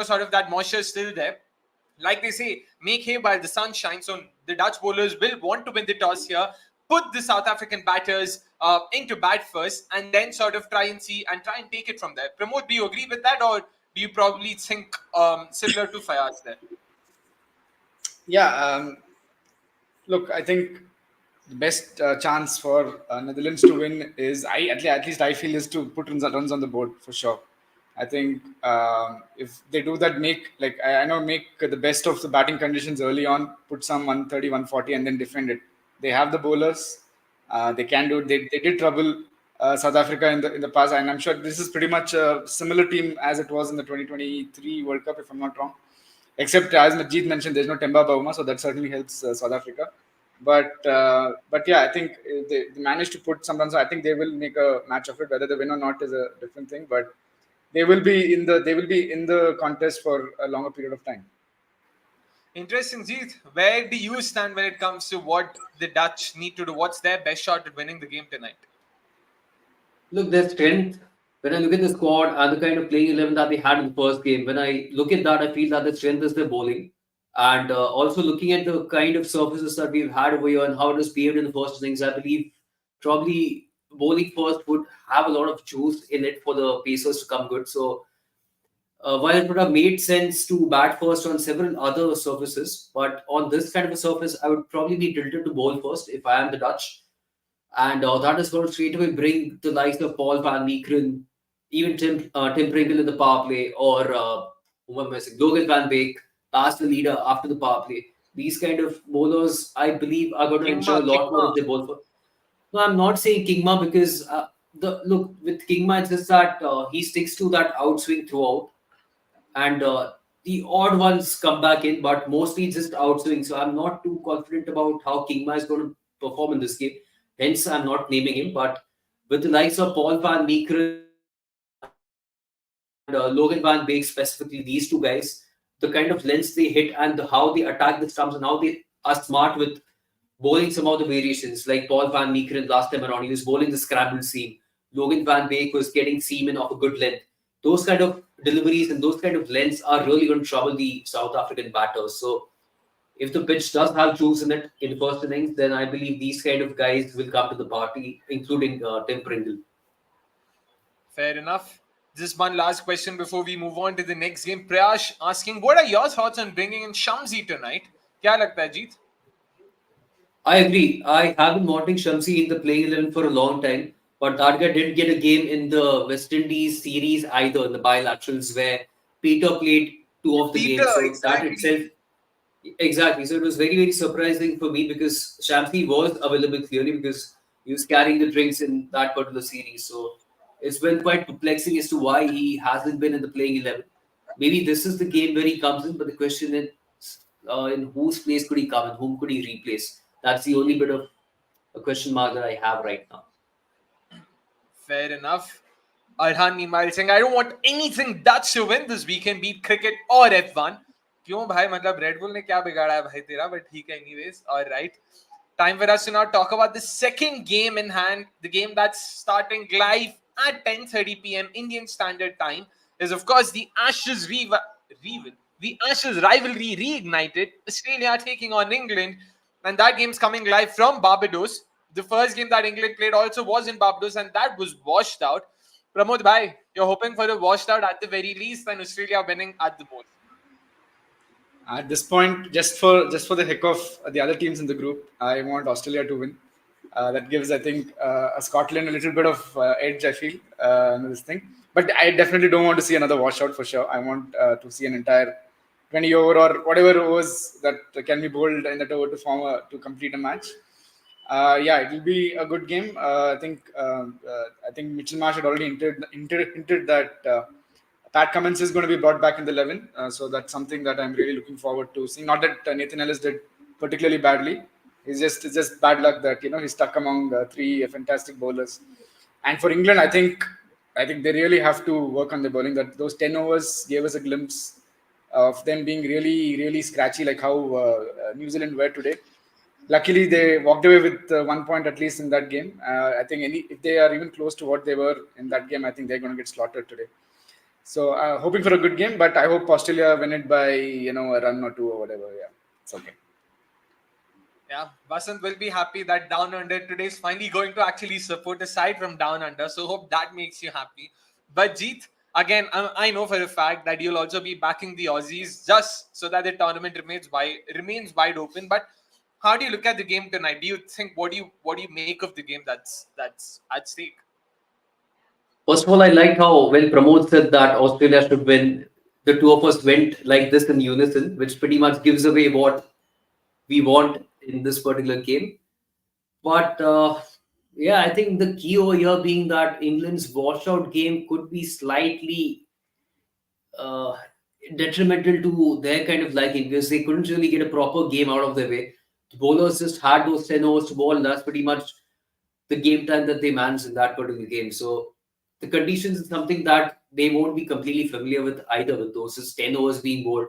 sort of that moisture is still there. Like they say, make hay while the sun shines. So the Dutch bowlers will want to win the toss here, put the South African batters into bat first, and then sort of try and take it from there. Pramod, do you agree with that, or do you probably think similar to Fayaz there? Yeah, look, I think the best chance for Netherlands to win is at least I feel is to put runs on the board for sure. I think if they do that, I know make the best of the batting conditions early on, put some 130, 140, and then defend it. They have the bowlers. They can do it. They did trouble South Africa in the past, and I'm sure this is pretty much a similar team as it was in the 2023 World Cup, if I'm not wrong. Except as Jeet mentioned, there's no Temba Bavuma, so that certainly helps South Africa. But yeah, I think they managed to put some runs. I think they will make a match of it. Whether they win or not is a different thing. But they will be in the contest for a longer period of time. Interesting, Jeet. Where do you stand when it comes to what the Dutch need to do? What's their best shot at winning the game tonight? Look, their strength. When I look at the squad and the kind of playing 11 that they had in the first game, when I look at that, I feel that the strength is their bowling. And also looking at the kind of surfaces that we've had over here and how it has behaved in the first innings, I believe probably bowling first would have a lot of juice in it for the Pacers to come good. So while it would have made sense to bat first on several other surfaces, but on this kind of a surface, I would probably be tilted to bowl first if I am the Dutch. And that is going to straight away bring the likes of Paul van Meekeren, even Tim Pringle in the power play, or who am I missing? Logan Van Beek as the leader after the power play. These kind of bowlers, I believe, are going to ensure a lot more if they bowl for. No, I'm not saying Kingma because with Kingma, it's just that he sticks to that outswing throughout, and the odd ones come back in, but mostly just outswing. So I'm not too confident about how Kingma is going to perform in this game. Hence, I'm not naming him. But with the likes of Paul van Meekeren and Logan van Beek specifically, these two guys, the kind of lengths they hit and how they attack the stumps and how they are smart with bowling some of the variations. Like Paul van Meekeren last time around, he was bowling the scrambled seam. Logan van Beek was getting seam in of a good length. Those kind of deliveries and those kind of lengths are really going to trouble the South African batters. So if the pitch does have juice in it in the first innings, then I believe these kind of guys will come to the party, including Tim Pringle. Fair enough. Just one last question before we move on to the next game. Prayash asking, what are your thoughts on bringing in Shamsi tonight? Kya lagta hai, Jeet? I agree. I have been wanting Shamsi in the playing 11 for a long time, but that guy didn't get a game in the West Indies series either, in the bilaterals where Peter played two of the Peter, games. So that exactly. itself, exactly. So it was very, very surprising for me because Shamsi was available clearly because he was carrying the drinks in that particular series. So it's been quite perplexing as to why he hasn't been in the playing 11. Maybe this is the game where he comes in, but the question is in whose place could he come and whom could he replace? That's the only bit of a question mark that I have right now. Fair enough. Arhan meanwhile saying, I don't want anything Dutch to win this weekend, beat cricket or F1. क्यों भाई मतलब Red Bull ने क्या बिगाड़ा है भाई तेरा, but ठीक है anyways. All right. Time for us to now talk about the second game in hand. The game that's starting live at 10:30 p.m. Indian Standard Time is of course the Ashes rivalry reignited. Australia taking on England, and that game's coming live from Barbados. The first game that England played also was in Barbados, and that was washed out. Pramod bhai, you're hoping for a washed out at the very least, and Australia winning at the most. At this point, just for the heck of the other teams in the group, I want Australia to win. That gives, I think, Scotland a little bit of edge. I feel in this thing, but I definitely don't want to see another washout for sure. I want to see an entire 20 over or whatever overs that can be bowled in that over to complete a match. Yeah, it will be a good game. I think Mitchell Marsh had already hinted that Pat Cummins is going to be brought back in the 11. So that's something that I'm really looking forward to seeing. Not that Nathan Ellis did particularly badly. It's just bad luck that he's stuck among three fantastic bowlers. And for England, I think they really have to work on their bowling. That those 10 overs gave us a glimpse of them being really, really scratchy, like how New Zealand were today. Luckily, they walked away with 1 point at least in that game. I think if they are even close to what they were in that game, I think they're going to get slaughtered today. So hoping for a good game, but I hope Australia win it by a run or two or whatever. Yeah, it's okay. Yeah, Vasant will be happy that Down Under today is finally going to actually support a side from Down Under. So hope that makes you happy. But Jeet, again, I know for a fact that you'll also be backing the Aussies just so that the tournament remains wide open. But how do you look at the game tonight? Do you think what do you make of the game that's at stake? First of all, I like how when Pramod said that Australia should win, the two of us went like this in unison, which pretty much gives away what we want in this particular game. But yeah, I think the key over here being that England's washout game could be slightly uh, detrimental to their kind of liking because they couldn't really get a proper game out of their way. The bowlers just had those 10 overs to bowl, and that's pretty much the game time that they managed in that particular game. So the conditions is something that they won't be completely familiar with either, with those just 10 overs being bowled.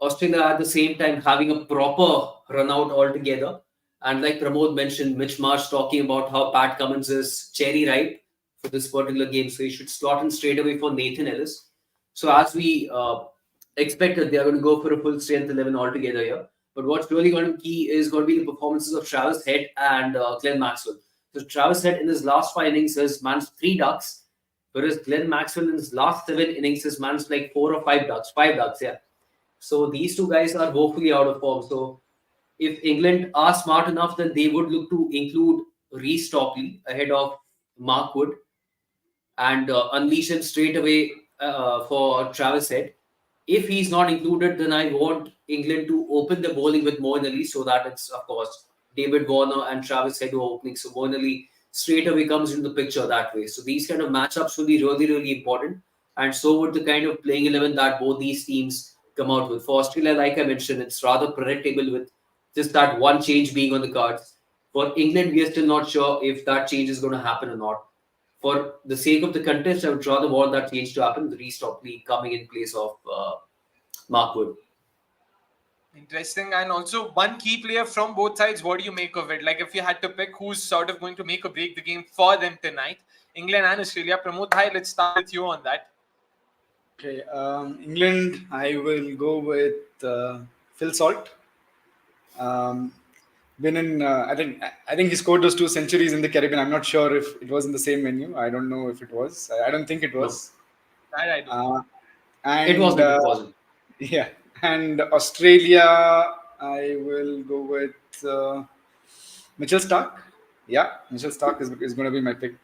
Australia at the same time having a proper run out altogether. And like Pramod mentioned, Mitch Marsh talking about how Pat Cummins is cherry ripe for this particular game. So he should slot in straight away for Nathan Ellis. So as we expected, they are going to go for a full strength 11 altogether here. But what's really going to be key is going to be the performances of Travis Head and Glenn Maxwell. So Travis Head in his last 5 innings has managed 3 ducks, whereas Glenn Maxwell in his last 7 innings has managed like 4 or 5 ducks. 5 ducks, yeah. So these two guys are woefully out of form. So if England are smart enough, then they would look to include Reece Stockley ahead of Mark Wood and unleash him straight away for Travis Head. If he's not included, then I want England to open the bowling with Moeen Ali so that it's, of course, David Warner and Travis Head who are opening. So Moeen Ali straight away comes into the picture that way. So these kind of matchups will be really, really important. and so would the kind of playing 11 that both these teams come out with. For Australia, like I mentioned, it's rather predictable with just that one change being on the cards. For England, we are still not sure if that change is going to happen or not. For the sake of the contest, I would rather want that change to happen, the Restock League coming in place of Mark Wood. Interesting. And also one key player from both sides, what do you make of it? Like if you had to pick who's sort of going to make or break the game for them tonight, England and Australia. Pramod bhai, let's start with you on that. Okay, England, I will go with Phil Salt. Um, been in, I think he scored those 2 centuries in the Caribbean. I'm not sure if it was in the same venue. I don't know if it was. I don't think it No, was. That I do. it And wasn't. It wasn't. yeah, and Australia, I will go with Mitchell Stark. Yeah, Mitchell Stark is going to be my pick.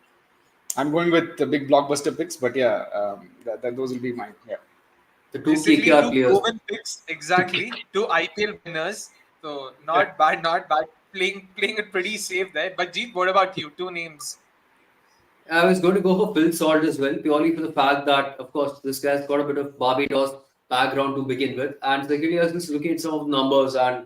I'm going with the big blockbuster picks, but yeah, those will be mine. Yeah. The two Basically, KKR two players. proven picks, exactly. Two IPL winners. So Yeah. not bad, not bad. Playing it pretty safe there. But Jeet, what about you? Two names. I was going to go for Phil Salt as well, purely for the fact that, of course, this guy's got a bit of Barbados background to begin with. And secondly, I was just looking at some of the numbers, and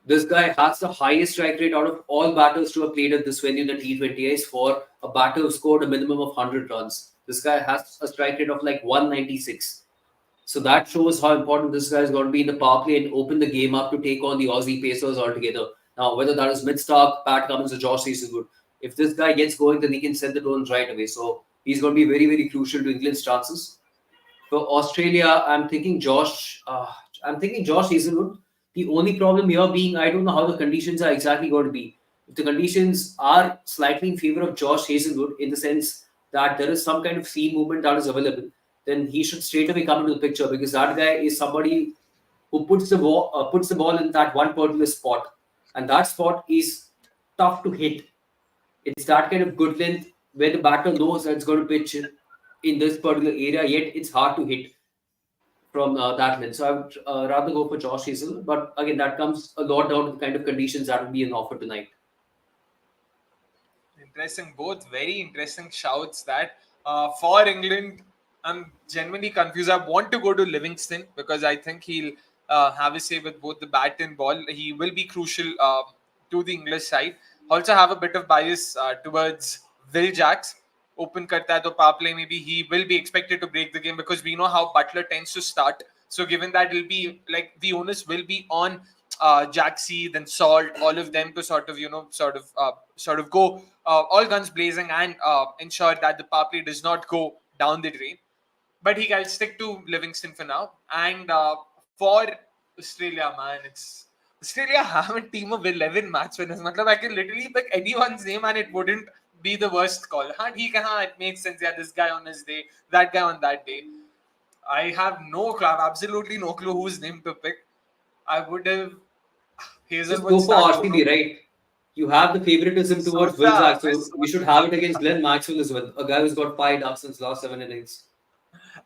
this guy has the highest strike rate out of all batters to have played at this venue in the T20Is for a batter who scored a minimum of 100 runs. This guy has a strike rate of like 196. So that shows how important this guy is going to be in the power play and open the game up to take on the Aussie Pacers altogether. Now, whether that is Mitch Stark, Pat Cummins, or Josh Hazelwood, if this guy gets going, then he can set the tone right away. So he's going to be very, very crucial to England's chances. For Australia, I'm thinking Josh Hazelwood. The only problem here being I don't know how the conditions are exactly going to be. If the conditions are slightly in favor of Josh Hazelwood, in the sense that there is some kind of sea movement that is available, then he should straight away come into the picture, because that guy is somebody who puts the ball in that one particular spot, and that spot is tough to hit. It's that kind of good length where the batter knows that it's going to pitch in this particular area, yet it's hard to hit from that length. So I would rather go for Josh Hazel. But again, that comes a lot down to the kind of conditions that will be an offer tonight. Interesting. Both very interesting shouts that for England, I'm genuinely confused. I want to go to Livingston because I think he'll have a say with both the bat and ball. He will be crucial to the English side. Also have a bit of bias towards Will Jacks. Open karta hai to power play, maybe he will be expected to break the game because we know how Butler tends to start. So given that it'll be like the onus will be on Jaxie, then Salt, all of them to sort of go all guns blazing and ensure that the power play does not go down the drain. But I'll stick to Livingston for now. And for Australia, man, it's Australia have a team of 11 match winners. Matlab, I can literally pick anyone's name and it wouldn't be the worst call. It makes sense. Yeah, this guy on his day, that guy on that day. I have no clue. I have absolutely no clue whose name to pick. I would have Just Hazelwood go for start. RCB, right? You have the favoritism towards Will Jack, so you should have it against Glenn Maxwell as well, a guy who's got 5 ducks since last 7 innings.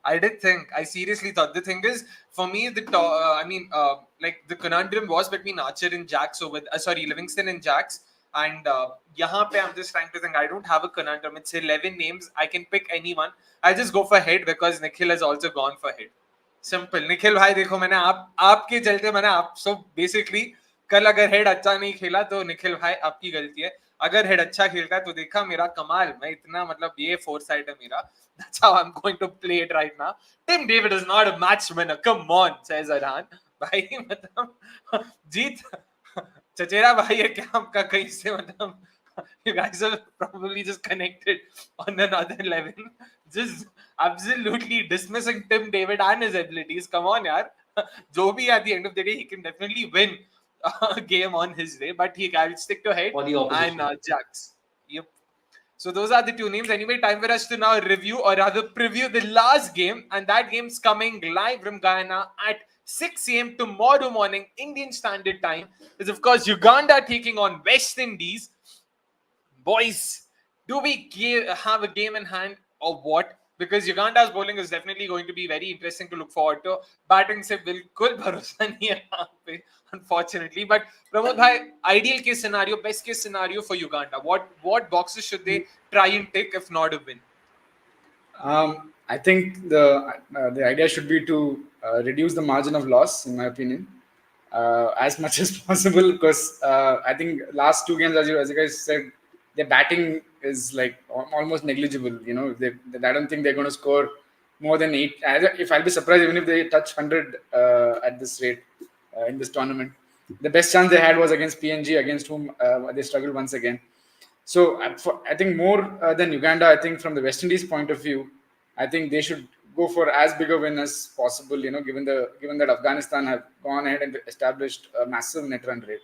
I did think. I seriously thought. The thing is, for me, like the conundrum was between Archer and Jacks. So with Livingston and Jacks. And yahan pe I'm just trying to think. I don't have a conundrum. It's 11 names. I can pick anyone. I'll just go for head because Nikhil has also gone for head. Simple. Nikhil भाई देखो मैंने आपके चलते मैंने आप so basically कल अगर head अच्छा नहीं खेला तो निखिल भाई आपकी गलती है. अगर हेड अच्छा खेलता है तो देखा मेरा कमाल. मैं इतना मतलब ये फोरसाइट है मेरा. That's how I'm going to play it right now. Tim David is not a match winner. Come on, says Arhan. भाई मतलब जीत चचेरा भाई है क्या आपका कहीं से मतलब you guys are probably just connected on another level. Just absolutely dismissing Tim David and his abilities. Come on, yaar. Jo bhi at the end of the day, he can definitely win a game on his day, but I'll stick to head and Jacks. Yep. So those are the two names. Anyway, time for us to now review or rather preview the last game, and that game's coming live from Guyana at 6 a.m. tomorrow morning, Indian Standard Time. Is of course Uganda taking on West Indies. Boys, do we have a game in hand or what? Because Uganda's bowling is definitely going to be very interesting to look forward to. Batting se bilkul bharosa nahi hai yahan pe, unfortunately. But Pramod bhai, ideal case scenario, best case scenario for Uganda. What boxes should they try and tick if not a win? I think the idea should be to reduce the margin of loss, in my opinion, as much as possible. Because I think last two games, as you guys said, their batting is like almost negligible. I don't think they're going to score more than 8. If I'll be surprised even if they touch 100 at this rate in this tournament. The best chance they had was against PNG, against whom they struggled once again. So I think more than Uganda, I think from the West Indies point of view, I think they should go for as big a win as possible. Given that Afghanistan have gone ahead and established a massive net run rate.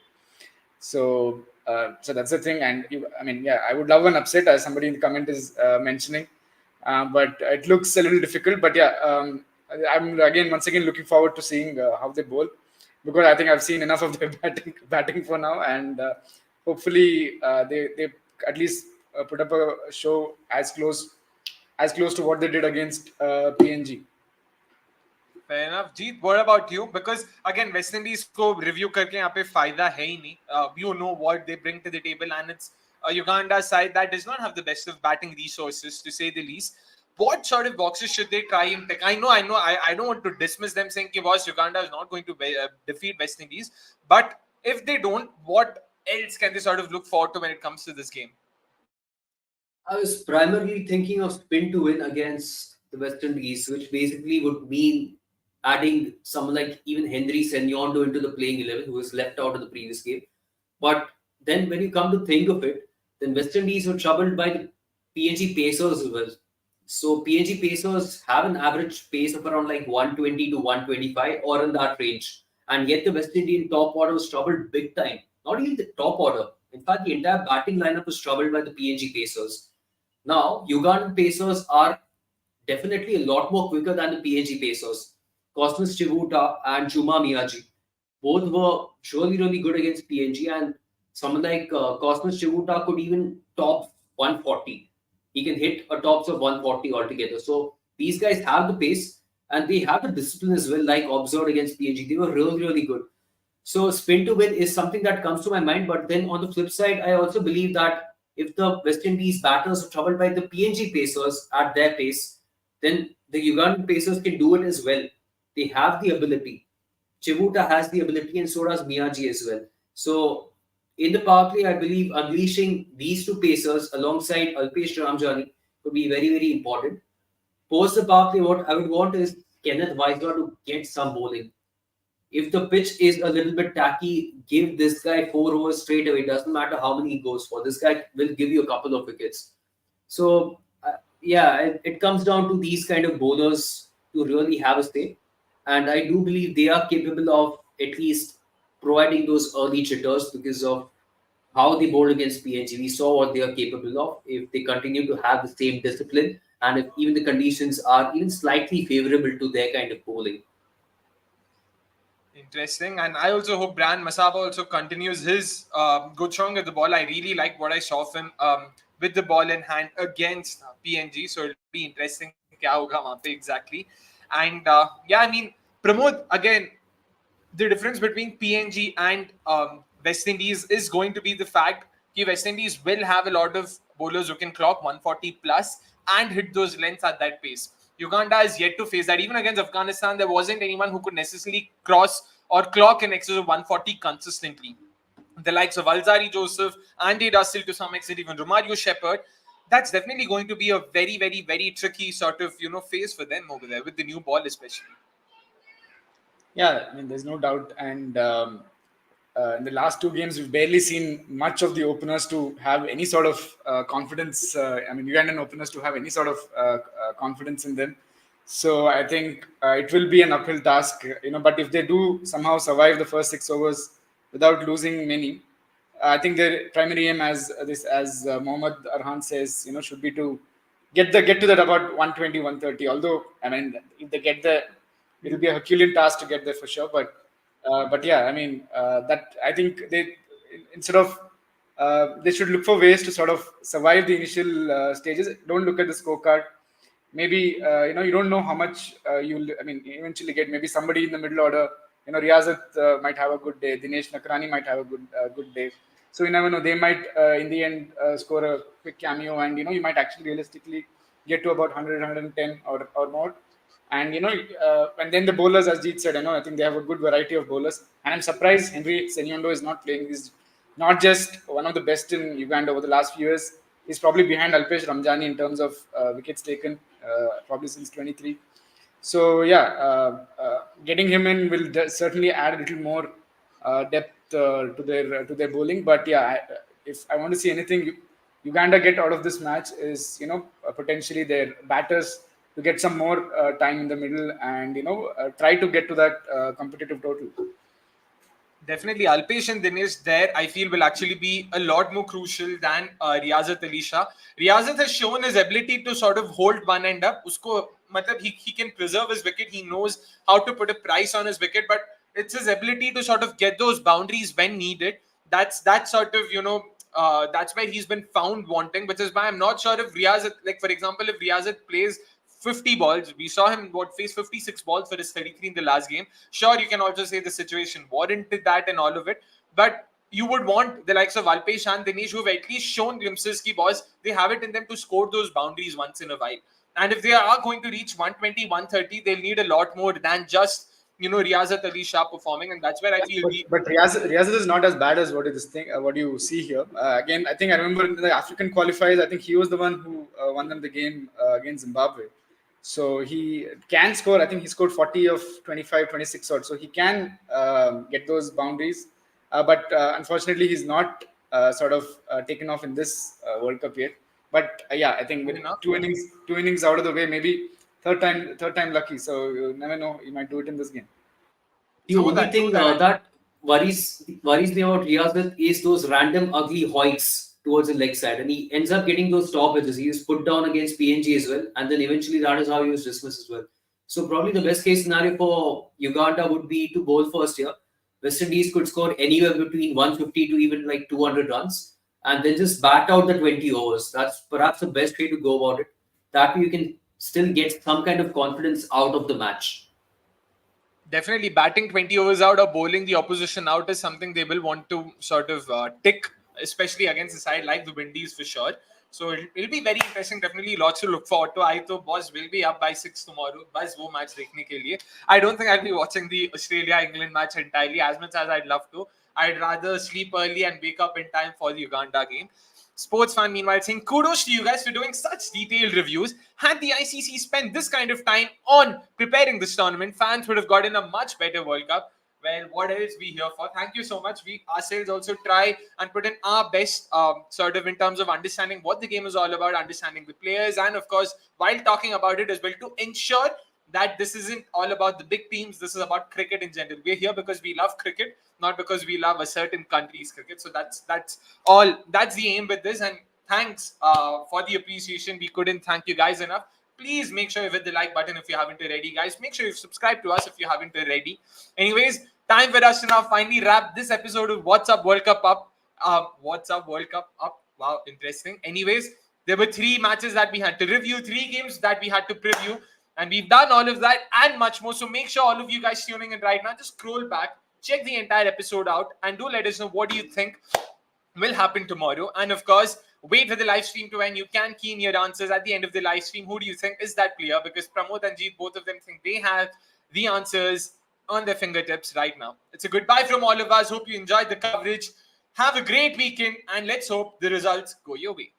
So that's the thing. And I would love an upset, as somebody in the comment is mentioning, but it looks a little difficult. But yeah, I'm once again looking forward to seeing how they bowl, because I think I've seen enough of their batting for now, and hopefully they at least put up a show as close to what they did against PNG. Fair enough. Jeet, what about you? Because again, West Indies को review करके यहाँ पे फायदा है ही नहीं. You know what they bring to the table, and it's a Uganda side that does not have the best of batting resources, to say the least. What sort of boxes should they try and pick? I know. I don't want to dismiss them saying कि boss, Uganda is not going to defeat West Indies, but if they don't, what else can they sort of look forward to when it comes to this game? I was primarily thinking of spin to win against the West Indies, which basically would mean adding someone like even Henry Senyondo into the playing 11, who was left out of the previous game. But then when you come to think of it, then West Indies were troubled by the PNG Pacers as well. So PNG Pacers have an average pace of around like 120 to 125 or in that range. And yet the West Indian top order was troubled big time. Not even the top order. In fact, the entire batting lineup was troubled by the PNG Pacers. Now, Ugandan Pacers are definitely a lot more quicker than the PNG Pacers. Cosmos Chivuta and Juma Miyaji both were really, really good against PNG, and someone like Cosmos Chivuta could even top 140. He can hit a tops of 140 altogether. So these guys have the pace and they have the discipline as well, like observed against PNG. They were really, really good. So spin to win is something that comes to my mind. But then on the flip side, I also believe that if the West Indies batters are troubled by the PNG Pacers at their pace, then the Ugandan Pacers can do it as well. They have the ability. Chivuta has the ability, and so does Miyaji as well. So in the power play, I believe unleashing these two Pacers alongside Alpesh Ramjani would be very, very important. Post the power play, what I would want is Kenneth Weisler to get some bowling. If the pitch is a little bit tacky, give this guy 4 overs straight away. It doesn't matter how many he goes for. This guy will give you a couple of wickets. So, it comes down to these kind of bowlers to really have a say. And I do believe they are capable of at least providing those early jitters because of how they bowled against PNG. We saw what they are capable of if they continue to have the same discipline and if even the conditions are even slightly favorable to their kind of bowling. Interesting. And I also hope Brian Masaba also continues his good showing at the ball. I really like what I saw of him with the ball in hand against PNG. So it'll be interesting kya hoga wahan pe exactly. And Pramod, again, the difference between PNG and West Indies is going to be the fact that West Indies will have a lot of bowlers who can clock 140 plus and hit those lengths at that pace. Uganda is yet to face that. Even against Afghanistan, there wasn't anyone who could necessarily cross or clock in excess of 140 consistently. The likes of Alzari Joseph, Andy Russell to some extent, even Romario Shepherd, that's definitely going to be a very, very, very tricky sort of, phase for them over there with the new ball especially. Yeah, I mean, there's no doubt. And in the last two games, we've barely seen much of the openers to have any sort of confidence. Ugandan openers to have any sort of confidence in them. So I think it will be an uphill task, But if they do somehow survive the first 6 overs without losing many, I think their primary aim, as Mohammad Arhan says, should be to get to that about 120, 130. Although, if they get there, it'll be a Herculean task to get there for sure. But that I think they instead of they should look for ways to sort of survive the initial stages. Don't look at the scorecard. Maybe you don't know how much you'll. Eventually get maybe somebody in the middle order. Riyazat might have a good day. Dinesh Nakrani might have a good day. So you never know. They might in the end score a quick cameo, and you might actually realistically get to about 100, 110 or more. And and then the bowlers, as Jeet said, I think they have a good variety of bowlers. And I'm surprised Henry Senyondo is not playing. He's not just one of the best in Uganda over the last few years. He's probably behind Alpesh Ramjani in terms of wickets taken, probably since 23. So yeah, getting him in will certainly add a little more depth to their bowling. But yeah, if I want to see anything Uganda get out of this match is potentially their batters to get some more time in the middle and try to get to that competitive total. Definitely, Alpesh and Dinesh there, I feel, will actually be a lot more crucial than Riyazat Ali Shah. Riyazat has shown his ability to sort of hold one end up. Usko, matlab, he can preserve his wicket. He knows how to put a price on his wicket, but it's his ability to sort of get those boundaries when needed. That's sort of, that's where he's been found wanting, which is why I'm not sure if Riyazat, like for example, if Riyazat plays 50 balls. We saw him face 56 balls for his 33 in the last game. Sure, you can also say the situation warranted that and all of it, but you would want the likes of Alpesh and Dinesh, who have at least shown glimpses ki boss, they have it in them to score those boundaries once in a while. And if they are going to reach 120, 130, they'll need a lot more than just Riyazat Ali Shah performing, and that's where I feel But Riyazat is not as bad as what you see here. Again, I think I remember in the African qualifiers, I think he was the one who won them the game against Zimbabwe. So he can score. I think he scored 40 of 25, 26 odd. So he can get those boundaries. But unfortunately, he's not sort of taken off in this World Cup yet. But yeah, I think with two innings out of the way, maybe third time lucky. So you never know. He might do it in this game. The only thing that worries me about Riyazat is those random ugly hoiks towards the leg side, and he ends up getting those top edges. He was put down against PNG as well, and then eventually that is how he was dismissed as well. So probably the best case scenario for Uganda would be to bowl first here. West Indies could score anywhere between 150 to even like 200 runs, and then just bat out the 20 overs. That's perhaps the best way to go about it. That way you can still get some kind of confidence out of the match. Definitely, batting 20 overs out or bowling the opposition out is something they will want to sort of tick, especially against a side like the Windies for sure. So it'll be very interesting. Definitely lots to look forward to. I thought boss will be up by 6 tomorrow. Bas wo match dekhne ke liye. I don't think I'll be watching the Australia-England match entirely as much as I'd love to. I'd rather sleep early and wake up in time for the Uganda game. Sports fan, meanwhile, saying kudos to you guys for doing such detailed reviews. Had the ICC spent this kind of time on preparing this tournament, fans would have gotten a much better World Cup. Well, what else we here for? Thank you so much. We ourselves also try and put in our best, sort of in terms of understanding what the game is all about, understanding the players, and of course, while talking about it as well, to ensure that this isn't all about the big teams. This is about cricket in general. We're here because we love cricket, not because we love a certain country's cricket. So that's all. That's the aim with this. And thanks for the appreciation. We couldn't thank you guys enough. Please make sure you hit the like button if you haven't already, guys. Make sure you subscribe to us if you haven't already. Anyways, time for us to now finally wrap this episode of What's Up World Cup up. What's Up World Cup up. Wow, interesting. Anyways, there were 3 matches that we had to review, 3 games that we had to preview. And we've done all of that and much more. So make sure all of you guys tuning in right now, just scroll back, check the entire episode out, and do let us know what do you think will happen tomorrow. And of course, wait for the live stream to end. You can key in your answers at the end of the live stream. Who do you think is that player? Because Pramod and Jeet, both of them think they have the answers on their fingertips right now. It's a goodbye from all of us. Hope you enjoyed the coverage. Have a great weekend, and let's hope the results go your way.